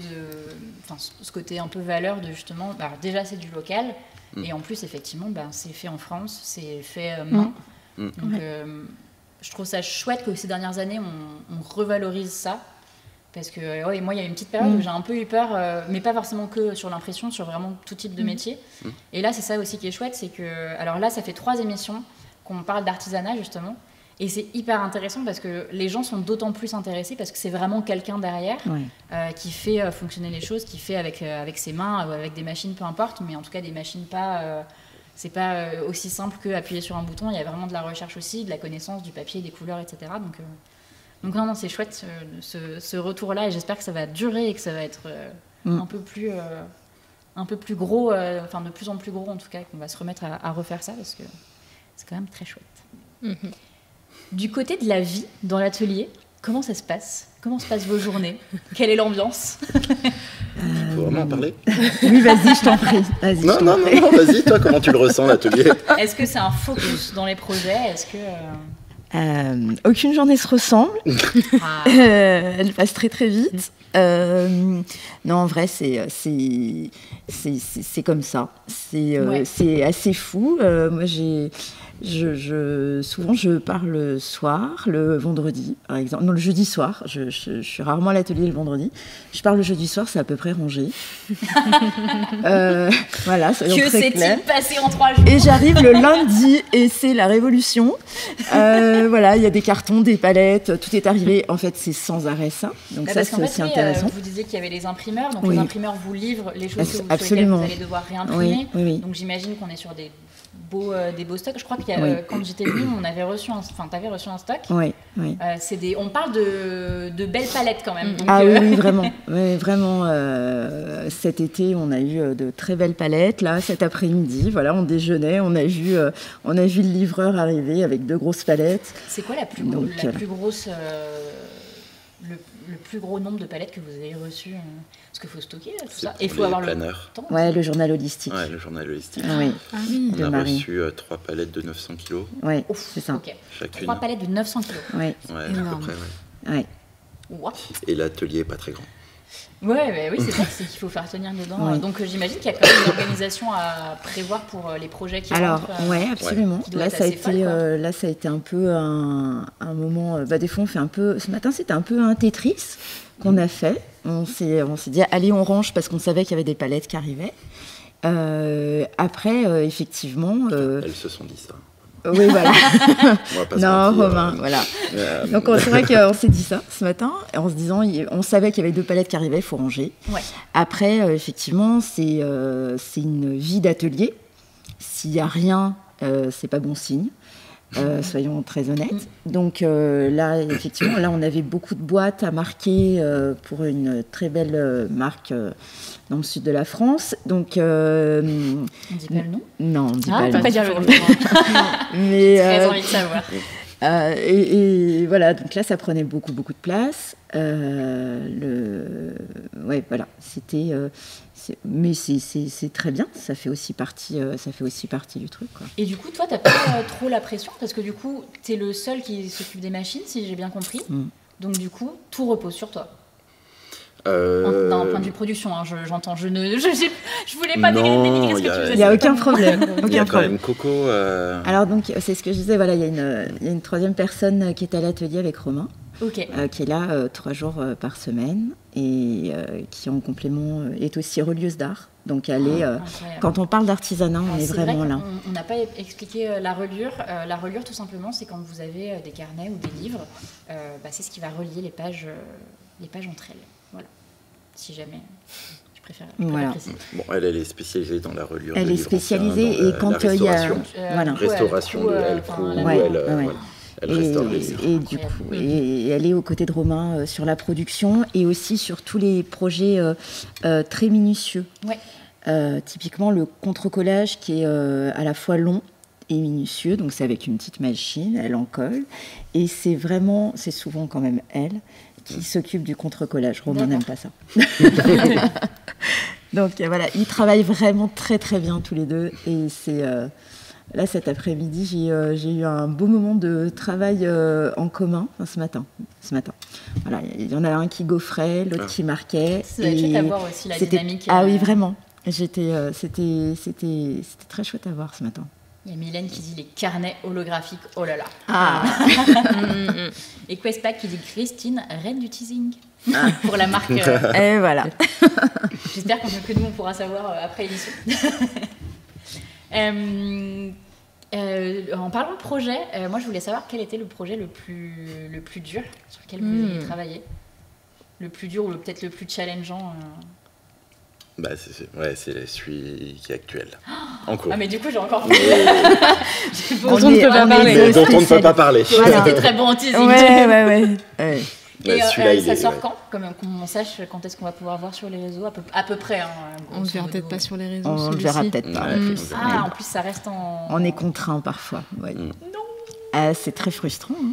ce côté un peu valeur de justement, déjà c'est du local, et en plus effectivement, c'est fait en France, c'est fait main. Donc je trouve ça chouette que ces dernières années on revalorise ça. Parce que moi, il y a une petite période où j'ai un peu eu peur, mais pas forcément que sur l'impression, sur vraiment tout type de métier. Et là, c'est ça aussi qui est chouette, c'est que... Alors là, ça fait 3 émissions qu'on parle d'artisanat, justement. Et c'est hyper intéressant parce que les gens sont d'autant plus intéressés parce que c'est vraiment quelqu'un derrière qui fait fonctionner les choses, qui fait avec ses mains ou avec des machines, peu importe, mais en tout cas des machines pas... c'est pas aussi simple qu'appuyer sur un bouton. Il y a vraiment de la recherche aussi, de la connaissance, du papier, des couleurs, etc. Donc non, c'est chouette ce retour-là et j'espère que ça va durer et que ça va être un peu plus gros, de plus en plus gros en tout cas, qu'on va se remettre à refaire ça parce que c'est quand même très chouette. Du côté de la vie dans l'atelier, comment ça se passe? Comment se passent vos journées? Quelle est l'ambiance? Faut vraiment en parler? Oui, vas-y, je t'en prie. Non, vas-y, toi, comment tu le ressens, l'atelier? Est-ce que c'est un focus dans les projets? Est-ce que... aucune journée se ressemble. Elle passe très très vite. Non, en vrai, c'est comme ça. C'est assez fou. Moi, souvent, je pars le soir, le vendredi, par exemple. Non, le jeudi soir. Je suis rarement à l'atelier le vendredi. Je pars le jeudi soir, c'est à peu près rangé. Voilà, soyons très clairs. Que s'est-il passé en 3 jours? Et j'arrive le lundi et c'est la révolution. Voilà, il y a des cartons, des palettes, tout est arrivé. En fait, c'est sans arrêt ça. Donc ça, c'est aussi intéressant. Vous disiez qu'il y avait les imprimeurs. Donc les imprimeurs vous livrent les choses sur lesquelles vous allez devoir réimprimer. Oui. Donc j'imagine qu'on est sur des beaux stocks. Je crois qu'il y a, quand j'étais venue, t'avais reçu un stock. Oui. On parle de belles palettes quand même. Donc, oui, vraiment. Oui, vraiment. Cet été, on a eu de très belles palettes. Là, cet après-midi, voilà, on déjeunait, on a vu le livreur arriver avec 2 grosses palettes. C'est quoi la plus grosse le plus gros nombre de palettes que vous avez reçues? Parce qu'il faut stocker tout ça. Et il faut avoir planeurs. le temps. Ouais, le journal holistique. Ouais, le journal holistique. Oui. On a reçu 3 palettes de 900 kilos. Oui, c'est ça. Okay. Chacune. 3 palettes de 900 kilos. Oui. Ouais, à peu près, Ouais. Wow. Et l'atelier n'est pas très grand. Ouais, bah oui, c'est ça, c'est qu'il faut faire tenir dedans. Ouais. Donc j'imagine qu'il y a quand même une organisation à prévoir pour les projets qui rentrent. Oui, absolument. Qui doit être assez folle, quoi. Là, ça a été un peu un moment... des fois, on fait un peu... Ce matin, c'était un peu un Tetris qu'on a fait. On s'est dit, allez, on range, parce qu'on savait qu'il y avait des palettes qui arrivaient. Après, effectivement... Elles se sont dit ça. Oui, voilà. Non, Romain, voilà. Donc, c'est vrai qu'on s'est dit ça ce matin, en se disant, on savait qu'il y avait 2 palettes qui arrivaient, il faut ranger. Ouais. Après, effectivement, c'est une vie d'atelier. S'il n'y a rien, c'est pas bon signe. Soyons très honnêtes. Donc là, effectivement, là, on avait beaucoup de boîtes à marquer pour une très belle marque dans le sud de la France. Donc, on dit pas le nom? Non, on dit pas on le peut nom. pas dire le nom. Mais j'ai très envie de savoir. Et voilà, donc là, ça prenait beaucoup de place. Ouais, voilà, c'était... mais c'est très bien, ça fait aussi partie du truc, quoi. Et du coup, toi, t'as pas trop la pression, parce que du coup, t'es le seul qui s'occupe des machines, si j'ai bien compris. Donc du coup, tout repose sur toi. D'un point de vue production, hein, j'entends. Je voulais pas dénigrer ce que tu faisais. Il n'y a aucun problème. Il y a quand même Coco. Alors donc, c'est ce que je disais, voilà, il y a une troisième personne qui est à l'atelier avec Romain. Okay. Qui est là 3 jours par semaine et qui en complément est aussi relieuse d'art. Donc elle est, quand on parle d'artisanat, on est vraiment là. On n'a pas expliqué la reliure. La reliure, tout simplement, c'est quand vous avez des carnets ou des livres, c'est ce qui va relier les pages entre elles. Voilà. Si jamais... Je préfère préciser. Bon, elle est spécialisée dans la reliure. Elle est spécialisée et quand il y a... Restauration de Elcrou, elle restaure les livres. Et du coup, et elle est aux côtés de Romain sur la production et aussi sur tous les projets très minutieux. Ouais. Typiquement le contre-collage qui est à la fois long et minutieux, donc c'est avec une petite machine, elle en colle. Et c'est souvent quand même elle qui s'occupe du contre-collage. Romain n'aime pas ça. Donc voilà, ils travaillent vraiment très très bien tous les deux et c'est... Là, cet après-midi, j'ai eu un beau moment de travail en commun, ce matin. Voilà, il y en a un qui gaufrait, l'autre qui marquait. Ça doit être chouette à voir aussi, la dynamique. Ah oui, vraiment. C'était très chouette à voir ce matin. Il y a Mylène qui dit les carnets holographiques, oh là là. Ah. Et Questpack qui dit Christine, reine du teasing. Pour la marque. Et voilà. J'espère que nous, on pourra savoir après l'émission. En parlant de projet, moi je voulais savoir quel était le projet le plus dur sur lequel vous avez travaillé. Le plus dur ou peut-être le plus challengeant. C'est celui qui est actuel. En cours. Ah mais du coup j'ai encore... Dont on ne peut pas parler. Dont on ne peut pas parler. Voilà. C'était très bon en teasing. Ouais. Et ça sort quand? Qu'on sache quand est-ce qu'on va pouvoir voir sur les réseaux, à peu près. On ne le verra peut-être pas sur les réseaux. On ne le verra peut-être pas. En plus ça reste en... On est contraint parfois. Ouais. Non. C'est très frustrant. Hein.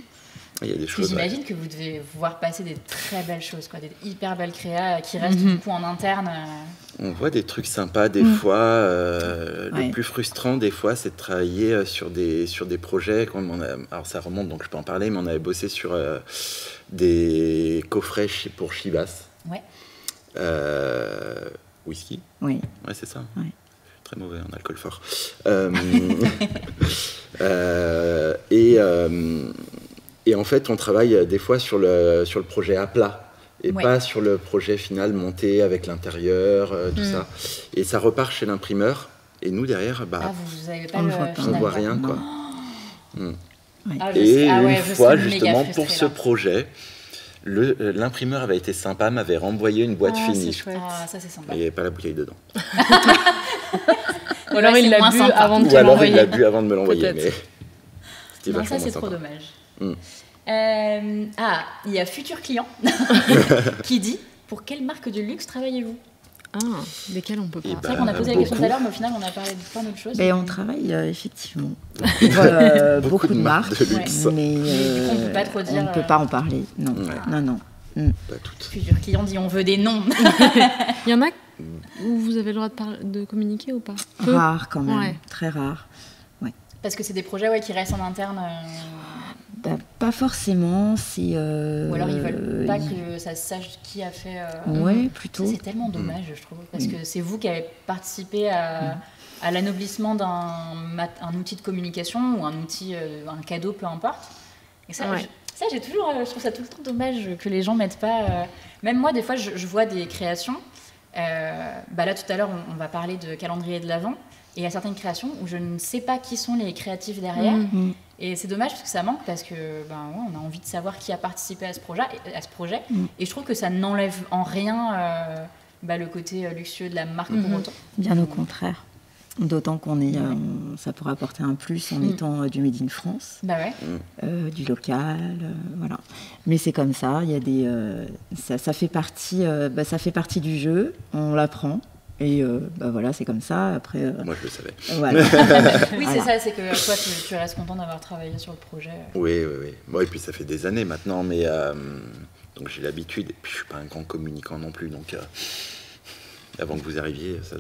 Il y a des choses. J'imagine que vous devez voir passer des très belles choses, des hyper belles créas qui restent du coup en interne. On voit des trucs sympas des fois. Le plus frustrant des fois, c'est de travailler sur des projets. Alors ça remonte, donc je peux en parler, mais on avait bossé sur des coffrets pour Chivas. Ouais. Whisky. Oui. Ouais, c'est ça. Ouais. Très mauvais en alcool fort. Et en fait, on travaille des fois sur le projet à plat et pas sur le projet final monté avec l'intérieur, tout ça. Et ça repart chez l'imprimeur. Et nous, derrière, vous avez pas on ne voit rien, quoi. Et une fois, justement, pour ce projet, l'imprimeur avait été sympa, m'avait renvoyé une boîte finie. Ça, c'est sympa. Mais il n'y avait pas la bouteille dedans. Ou alors il l'a bu avant de te l'envoyer. Ou alors il l'a bu avant de me l'envoyer. Mais ça, c'est trop dommage. Il y a Futur Client qui dit « Pour quelle marque de luxe travaillez-vous » Desquels on peut pas. C'est vrai qu'on a posé la question tout à l'heure, mais au final, on a parlé de plein d'autres choses. On travaille effectivement beaucoup de marques, de luxe. Mais on ne peut pas trop dire. On ne peut pas en parler. Non. Pas toutes. Futur Client dit on veut des noms. Il y en a où vous avez le droit de communiquer ou pas? Rare quand même, très rare. Parce que c'est des projets qui restent en interne. pas forcément. C'est. Ou alors ils veulent pas que ça se sache qui a fait. Ouais, plutôt. Ça, c'est tellement dommage, je trouve, parce que c'est vous qui avez participé à l'anoblissement d'un outil de communication ou un outil, un cadeau, peu importe. Et ça, je trouve ça tout le temps dommage que les gens mettent pas. Même moi, des fois, je vois des créations. Là, tout à l'heure, on va parler de calendrier de l'Avent. Et il y a certaines créations où je ne sais pas qui sont les créatifs derrière. Et c'est dommage parce que ça manque, parce que on a envie de savoir qui a participé à ce projet. Et je trouve que ça n'enlève en rien le côté luxueux de la marque pour autant. Bien au contraire. D'autant qu'on est, ça pourrait apporter un plus en étant du Made in France, du local, voilà. Mais c'est comme ça, il y a des, ça fait partie du jeu, on l'apprend. Et voilà, c'est comme ça. Après, moi, je le savais. Voilà. Oui, c'est ça, c'est que toi, tu restes content d'avoir travaillé sur le projet. Oui. Bon, et puis ça fait des années maintenant, mais donc j'ai l'habitude. Et puis je suis pas un grand communicant non plus, donc avant que vous arriviez, ça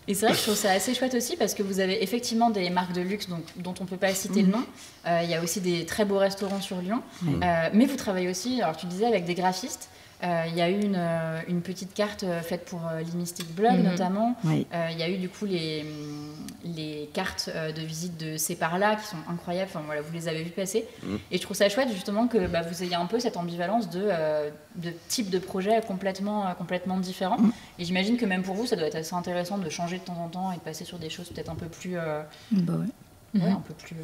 Et c'est vrai que je trouve ça assez chouette aussi, parce que vous avez effectivement des marques de luxe dont on peut pas citer le nom. Il y a aussi des très beaux restaurants sur Lyon. Mais vous travaillez aussi, alors tu disais, avec des graphistes. Il y a eu une petite carte faite pour l'E-Mystic Blog notamment. Il y a eu du coup les cartes de visite de C'est par là qui sont incroyables. Enfin, voilà, vous les avez vues passer. Et je trouve ça chouette justement que vous ayez un peu cette ambivalence de types de projets complètement différents. Et j'imagine que même pour vous, ça doit être assez intéressant de changer de temps en temps et de passer sur des choses peut-être un peu plus... un peu plus...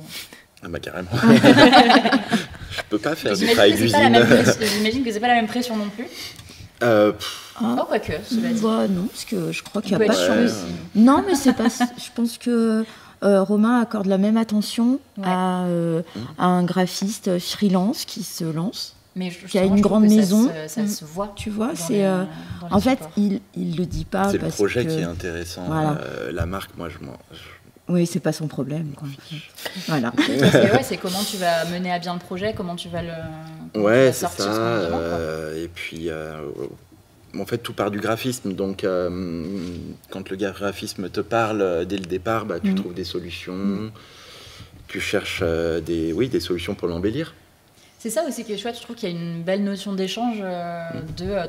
Ah bah carrément. Je peux pas faire du travail d'usine. J'imagine que c'est pas la même pression non plus. Quoique, cela dit. Non, parce que je crois qu'il n'y a pas de chance. Non, mais c'est pas. Je pense que Romain accorde la même attention à un graphiste freelance qui se lance. Mais qui a une grande maison, ça se voit. Tu vois, c'est en fait, il le dit pas. C'est le projet qui est intéressant. Voilà. La marque, moi, oui, c'est pas son problème, quoi. Voilà. C'est comment tu vas mener à bien le projet, comment tu vas le sortir. C'est ça. Et puis, en fait, tout part du graphisme. Donc, quand le graphisme te parle dès le départ, tu trouves des solutions. Tu cherches des solutions pour l'embellir. C'est ça aussi qui est chouette. Je trouve qu'il y a une belle notion d'échange.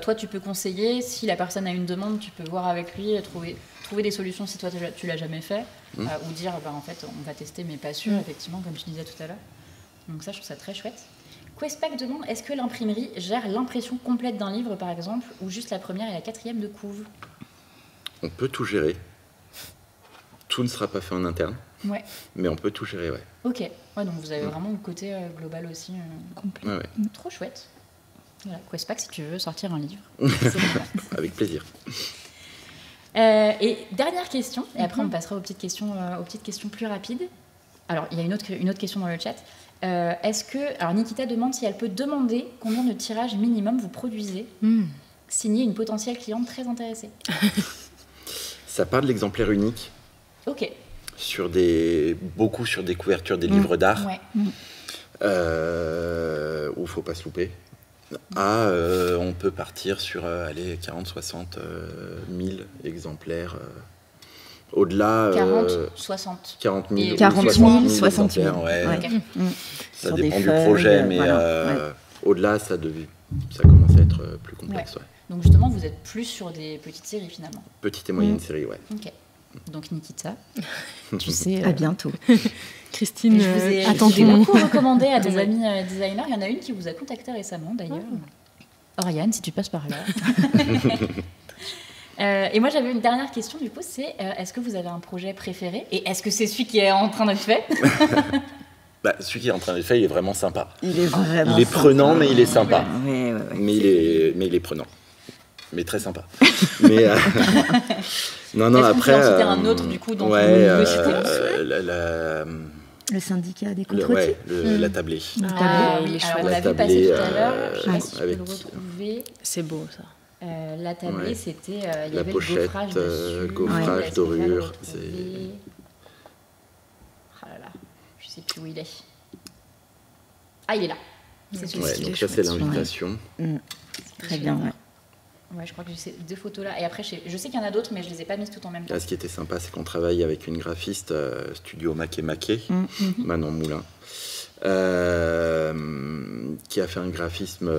Toi, tu peux conseiller. Si la personne a une demande, tu peux voir avec lui, trouver des solutions si toi tu l'as jamais fait, ou dire en fait on va tester mais pas sûr, effectivement, comme je disais tout à l'heure. Donc ça, je trouve ça très chouette. Questpack demande, est-ce que l'imprimerie gère l'impression complète d'un livre par exemple, ou juste la première et la quatrième de couve? On peut tout gérer. Tout ne sera pas fait en interne, mais on peut tout gérer. Ok, donc vous avez vraiment le côté global aussi complet. Trop chouette. Voilà, Questpack, si tu veux sortir un livre, avec plaisir. Et dernière question, et après on passera aux petites questions plus rapides. Alors, il y a une autre question dans le chat. Alors Nikita demande si elle peut demander combien de tirages minimum vous produisez, signer une potentielle cliente très intéressée. Ça part de l'exemplaire unique. Ok. Beaucoup sur des couvertures des livres d'art, où il ne faut pas se louper. On peut partir sur 40-60 000 exemplaires. Au-delà... 60 000, 60 000. Ça dépend du projet, mais au-delà, ça commence à être plus complexe. Donc justement, vous êtes plus sur des petites séries finalement. Petites et moyennes séries, Ok. Donc Nikita, tu sais... À bientôt. Christine, j'ai beaucoup recommandé à des amis designers. Il y en a une qui vous a contacté récemment d'ailleurs. Oriane, si tu passes par là. Et moi j'avais une dernière question du coup, c'est est-ce que vous avez un projet préféré? Et est-ce que c'est celui qui est en train d'être fait? Celui qui est en train d'être fait, il est vraiment sympa. Il est vraiment sympa. Prenant, mais il est sympa. Mais il est prenant. Mais très sympa. Mais non, après... Est-ce que vous en citez un autre du coup dont le syndicat des contretypes. La tablée. Il est chouette. On l'a vu passer tout à l'heure. Je sais pas si je peux le retrouver. C'est beau ça. La tablée, c'était... il y avait pochette, le gaufrage dessus. Gaufrage, dorure. Ah là là, je sais plus où il est. Ah, il est là. C'est celui-ci. Donc ça, c'est l'invitation. Très bien, je crois que j'ai ces deux photos-là. Et après, je sais qu'il y en a d'autres, mais je ne les ai pas mises toutes en même temps. Ce qui était sympa, c'est qu'on travaille avec une graphiste, Studio Maquet, Manon Moulin, qui a fait un graphisme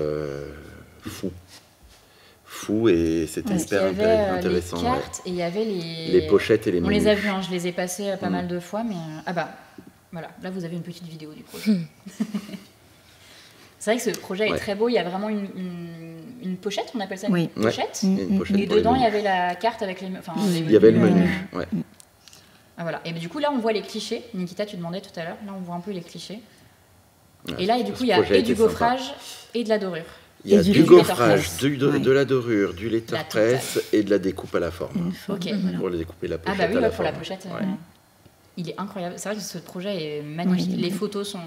fou et c'était super intéressant. Il y avait les cartes et il y avait les pochettes et les menus. On les a vus, je les ai passés pas mal de fois, mais voilà, là vous avez une petite vidéo du projet. C'est vrai que ce projet est très beau, il y a vraiment une pochette, on appelle ça une pochette. Une pochette et dedans il y avait la carte avec les... il y avait le menu, voilà. Et du coup là on voit les clichés. Nikita, tu demandais tout à l'heure, là on voit un peu les clichés. Et là du coup il y a et du gaufrage et de la dorure. Il y a du gaufrage, de la dorure, du letterpress et de la découpe à la forme. Ok. Pour découper la pochette. Ah bah oui, pour la pochette. Il est incroyable. C'est vrai que ce projet est magnifique. Les photos sont...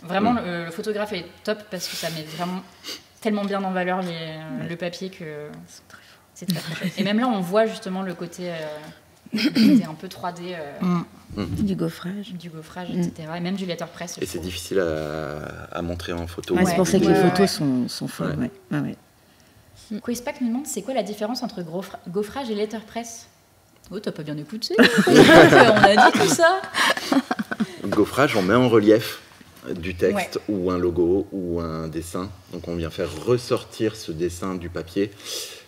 Vraiment, le photographe est top parce que ça met vraiment tellement bien en valeur le papier que c'est très chouette. Et même là, on voit justement le côté un peu 3D du gaufrage, etc. Et même du letterpress. Et c'est difficile à montrer en photo. C'est pour ça que les photos sont folles. Quizpack nous demande c'est quoi la différence entre gaufrage et letterpress. Oh, t'as pas bien écouté. On a dit tout ça. Gaufrage, on met en relief du texte ou un logo ou un dessin. Donc on vient faire ressortir ce dessin du papier.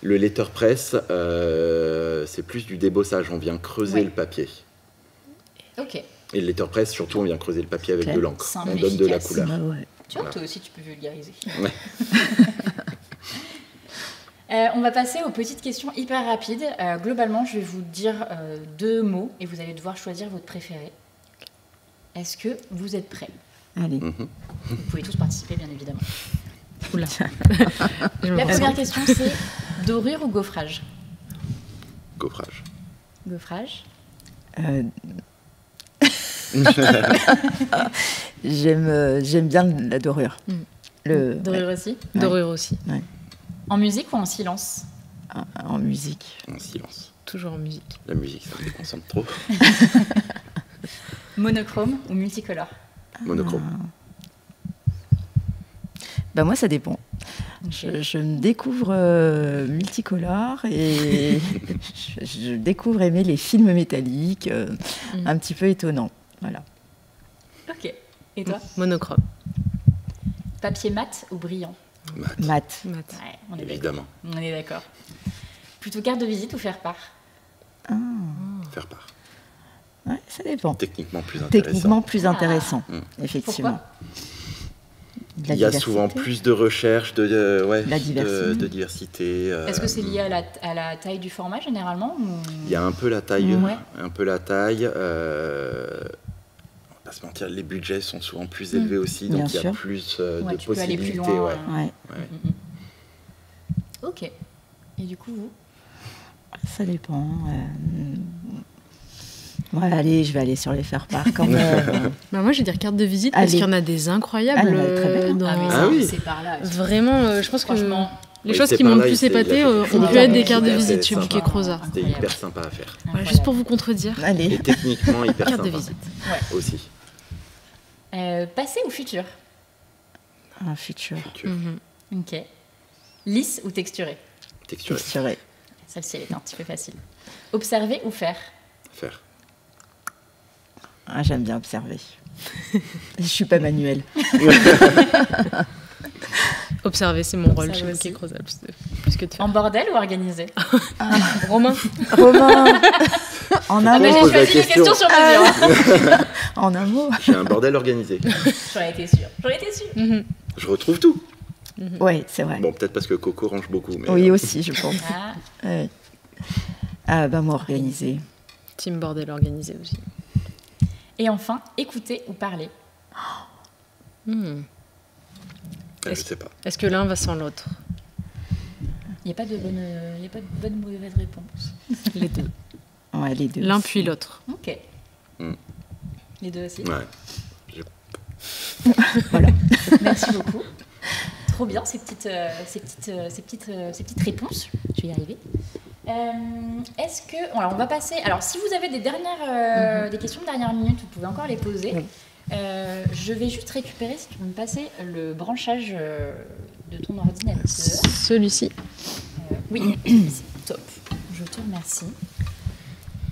Le letterpress, c'est plus du débossage. On vient creuser le papier. Ok. Et le letterpress, surtout, on vient creuser le papier avec de l'encre. On donne de la couleur. Tu vois, toi aussi, tu peux vulgariser. On va passer aux petites questions hyper rapides. Globalement, je vais vous dire 2 mots et vous allez devoir choisir votre préféré. Est-ce que vous êtes prêts ? Allez. Vous pouvez tous participer, bien évidemment. Oula. La première question, c'est dorure ou gaufrage ? Gaufrage. Gaufrage. J'aime bien la dorure. Dorure aussi ? Dorure aussi. Ouais. En musique ou en silence ? En musique. En silence. Toujours en musique. La musique, ça me déconcentre trop. Monochrome ou multicolore ? Monochrome. Moi, ça dépend. Je me découvre multicolore et je découvre aimer les films métalliques, un petit peu étonnants. Voilà. Ok. Et toi ? Monochrome. Papier mat ou brillant ? Mat. Ouais, on est évidemment. On est d'accord. Plutôt carte de visite ou faire part ? Faire part. Ouais, ça dépend. Techniquement plus intéressant. Effectivement. Il y a souvent plus de recherche, diversité. de diversité. Est-ce que c'est lié à la taille du format généralement ou... Il y a un peu la taille. On va pas se mentir, les budgets sont souvent plus élevés aussi, donc il y a plus de tu peux aller plus possibilités. loin. Ok. Et du coup, vous ? Ça dépend. Allez, je vais aller sur les faire-part quand même. Moi, je vais dire carte de visite parce qu'il y en a des incroyables. Très bien. C'est par là. Vraiment, je pense que les choses qui par m'ont là, le plus épaté ont pu être des cartes de visite chez Bouquet Crozat. C'était hyper sympa à faire. Juste pour vous contredire. Allez. Et techniquement hyper Carte sympa. de visite. Aussi. Passé ou futur ? Un futur. Ok. Lisse ou texturé ? Texturé. Celle-ci, elle est un petit peu facile. Observer ou faire ? Faire. J'aime bien observer. Je suis pas manuelle. Observer, c'est mon rôle chez Bouquet Crozat. Plus que de faire. En bordel ou organisé ? Romain. En un mot. J'ai choisi les questions sur mesure. En un mot. J'ai un bordel organisé. J'aurais été sûre. Je retrouve tout. Oui, c'est vrai. Bon, peut-être parce que Coco range beaucoup. Mais oui, aussi, je pense. Moi, organisé. Team bordel organisé aussi. Et enfin, écouter ou parler ? Je sais pas. Est-ce que l'un va sans l'autre ? Il n'y a pas de bonne ou mauvaise réponse. Les deux. Ouais, les deux. L'un puis l'autre. Ok. Les deux aussi. Ouais. Voilà. Merci beaucoup. Trop bien ces petites réponses. Je vais y arriver. Est-ce que... Alors, on va passer... Alors, si vous avez des questions de dernière minute, vous pouvez encore les poser. Oui. Je vais juste récupérer, si tu peux me passer, le branchage de ton ordinateur. Celui-ci. Oui, c'est top. Je te remercie.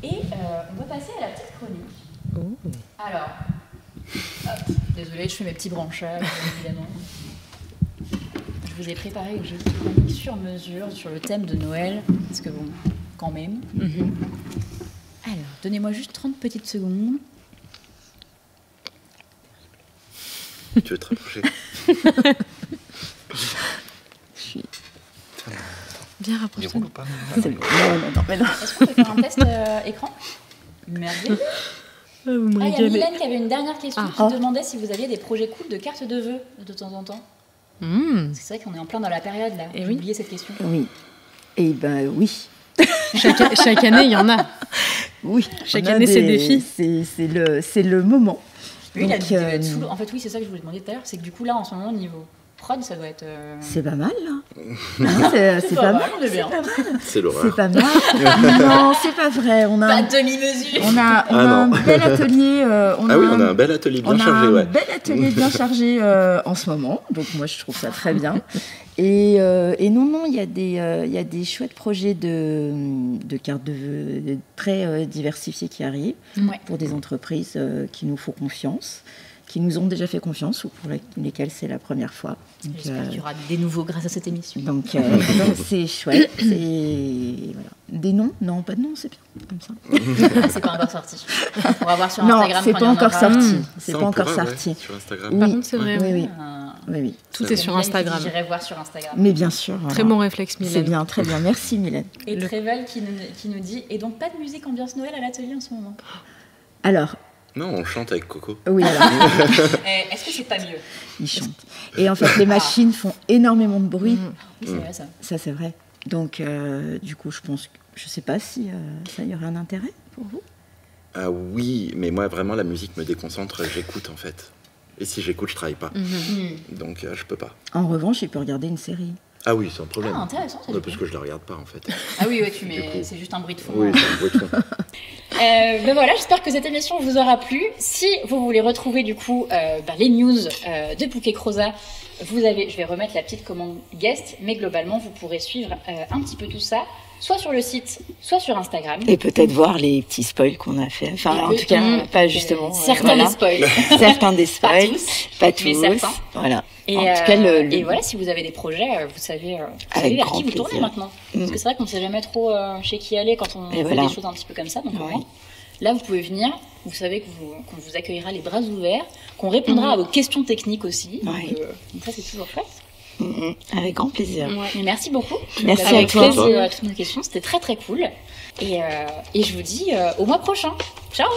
Et on va passer à la petite chronique. Alors, Désolée, je fais mes petits branchages, évidemment. Je vous ai préparé une jolie chronique sur mesure sur le thème de Noël, parce que bon, quand même. Alors, donnez-moi juste 30 petites secondes. Tu veux te rapprocher? Je suis... Bien rapproché. Non, mais non. Est-ce qu'on peut faire un test écran? Merveilleux. Vous me Il y a régalez. Mylène qui avait une dernière question qui demandait si vous aviez des projets cool de cartes de vœux de temps en temps. Parce que c'est vrai qu'on est en plein dans la période là. J'ai oublié cette question. Oui. Eh ben oui. Chaque année, il y en a. Oui. Chaque année, c'est des défis. C'est le moment. Oui, Donc, en fait, oui, c'est ça que je voulais demander tout à l'heure. C'est que du coup, là, en ce moment, niveau prod, ça doit être. C'est pas mal, là. C'est pas mal. On est bien. C'est l'horreur. C'est pas mal. Non, c'est pas vrai. On a Pas demi-mesure. On a un bel atelier. On a un bel atelier bien chargé, un bel atelier bien chargé en ce moment. Donc moi, je trouve ça très bien. Et non, il y a des chouettes projets de cartes de vœux très diversifiés qui arrivent pour des entreprises qui nous font confiance, qui nous ont déjà fait confiance ou pour lesquelles c'est la première fois. Donc, j'espère qu'il y aura des nouveaux grâce à cette émission. Donc c'est chouette. Voilà. Des noms? Non, pas de noms, c'est bien comme ça. C'est pas encore sorti. On va voir sur Instagram. Non, c'est pas encore sorti. C'est pas encore sorti. Ouais, sur Instagram. Par contre, c'est vrai. Oui. Tout est sur Instagram. J'irai voir sur Instagram. Mais bien sûr. Voilà. Très bon réflexe, Mylène. C'est bien, très bien. Merci, Mylène. Et Trével qui nous dit, et donc pas de musique ambiance Noël à l'atelier en ce moment? Alors. Non, on chante avec Coco. Oui, alors. Est-ce que c'est pas mieux? Ils chantent. Et en fait, les machines font énormément de bruit. Oui, c'est vrai ça. Ça, c'est vrai. Donc, du coup, je sais pas si ça y aurait un intérêt pour vous. Ah oui, mais moi, vraiment, la musique me déconcentre. J'écoute, en fait. Et si j'écoute, je travaille pas. Donc, je peux pas. En revanche, il peut regarder une série. Ah oui, sans problème. Ah, intéressant, ça. Parce que je la regarde pas, en fait. Ah oui, c'est juste un bruit de fond. Oui, c'est un bruit de fond. Ben voilà, j'espère que cette émission vous aura plu. Si vous voulez retrouver du coup les news de Bouquet Croza, je vais remettre la petite commande guest, mais globalement vous pourrez suivre un petit peu tout ça, soit sur le site, soit sur Instagram. Et peut-être voir les petits spoils qu'on a fait. Enfin, en tout cas, pas justement. Certains des spoils. Certains des spoils. Pas tous. Mais certains. Voilà. Et, en tout cas, et voilà, si vous avez des projets, vous savez vers qui vous tournez maintenant. Parce que c'est vrai qu'on ne sait jamais trop chez qui aller quand on fait des choses un petit peu comme ça. Donc là, vous pouvez venir. Vous savez qu'on vous accueillera les bras ouverts, qu'on répondra à vos questions techniques aussi. Donc ça, c'est toujours chouette. Avec grand plaisir. Mais merci beaucoup. Merci avec à toi. plaisir à toutes nos questions. C'était très très cool. Et je vous dis au mois prochain. Ciao.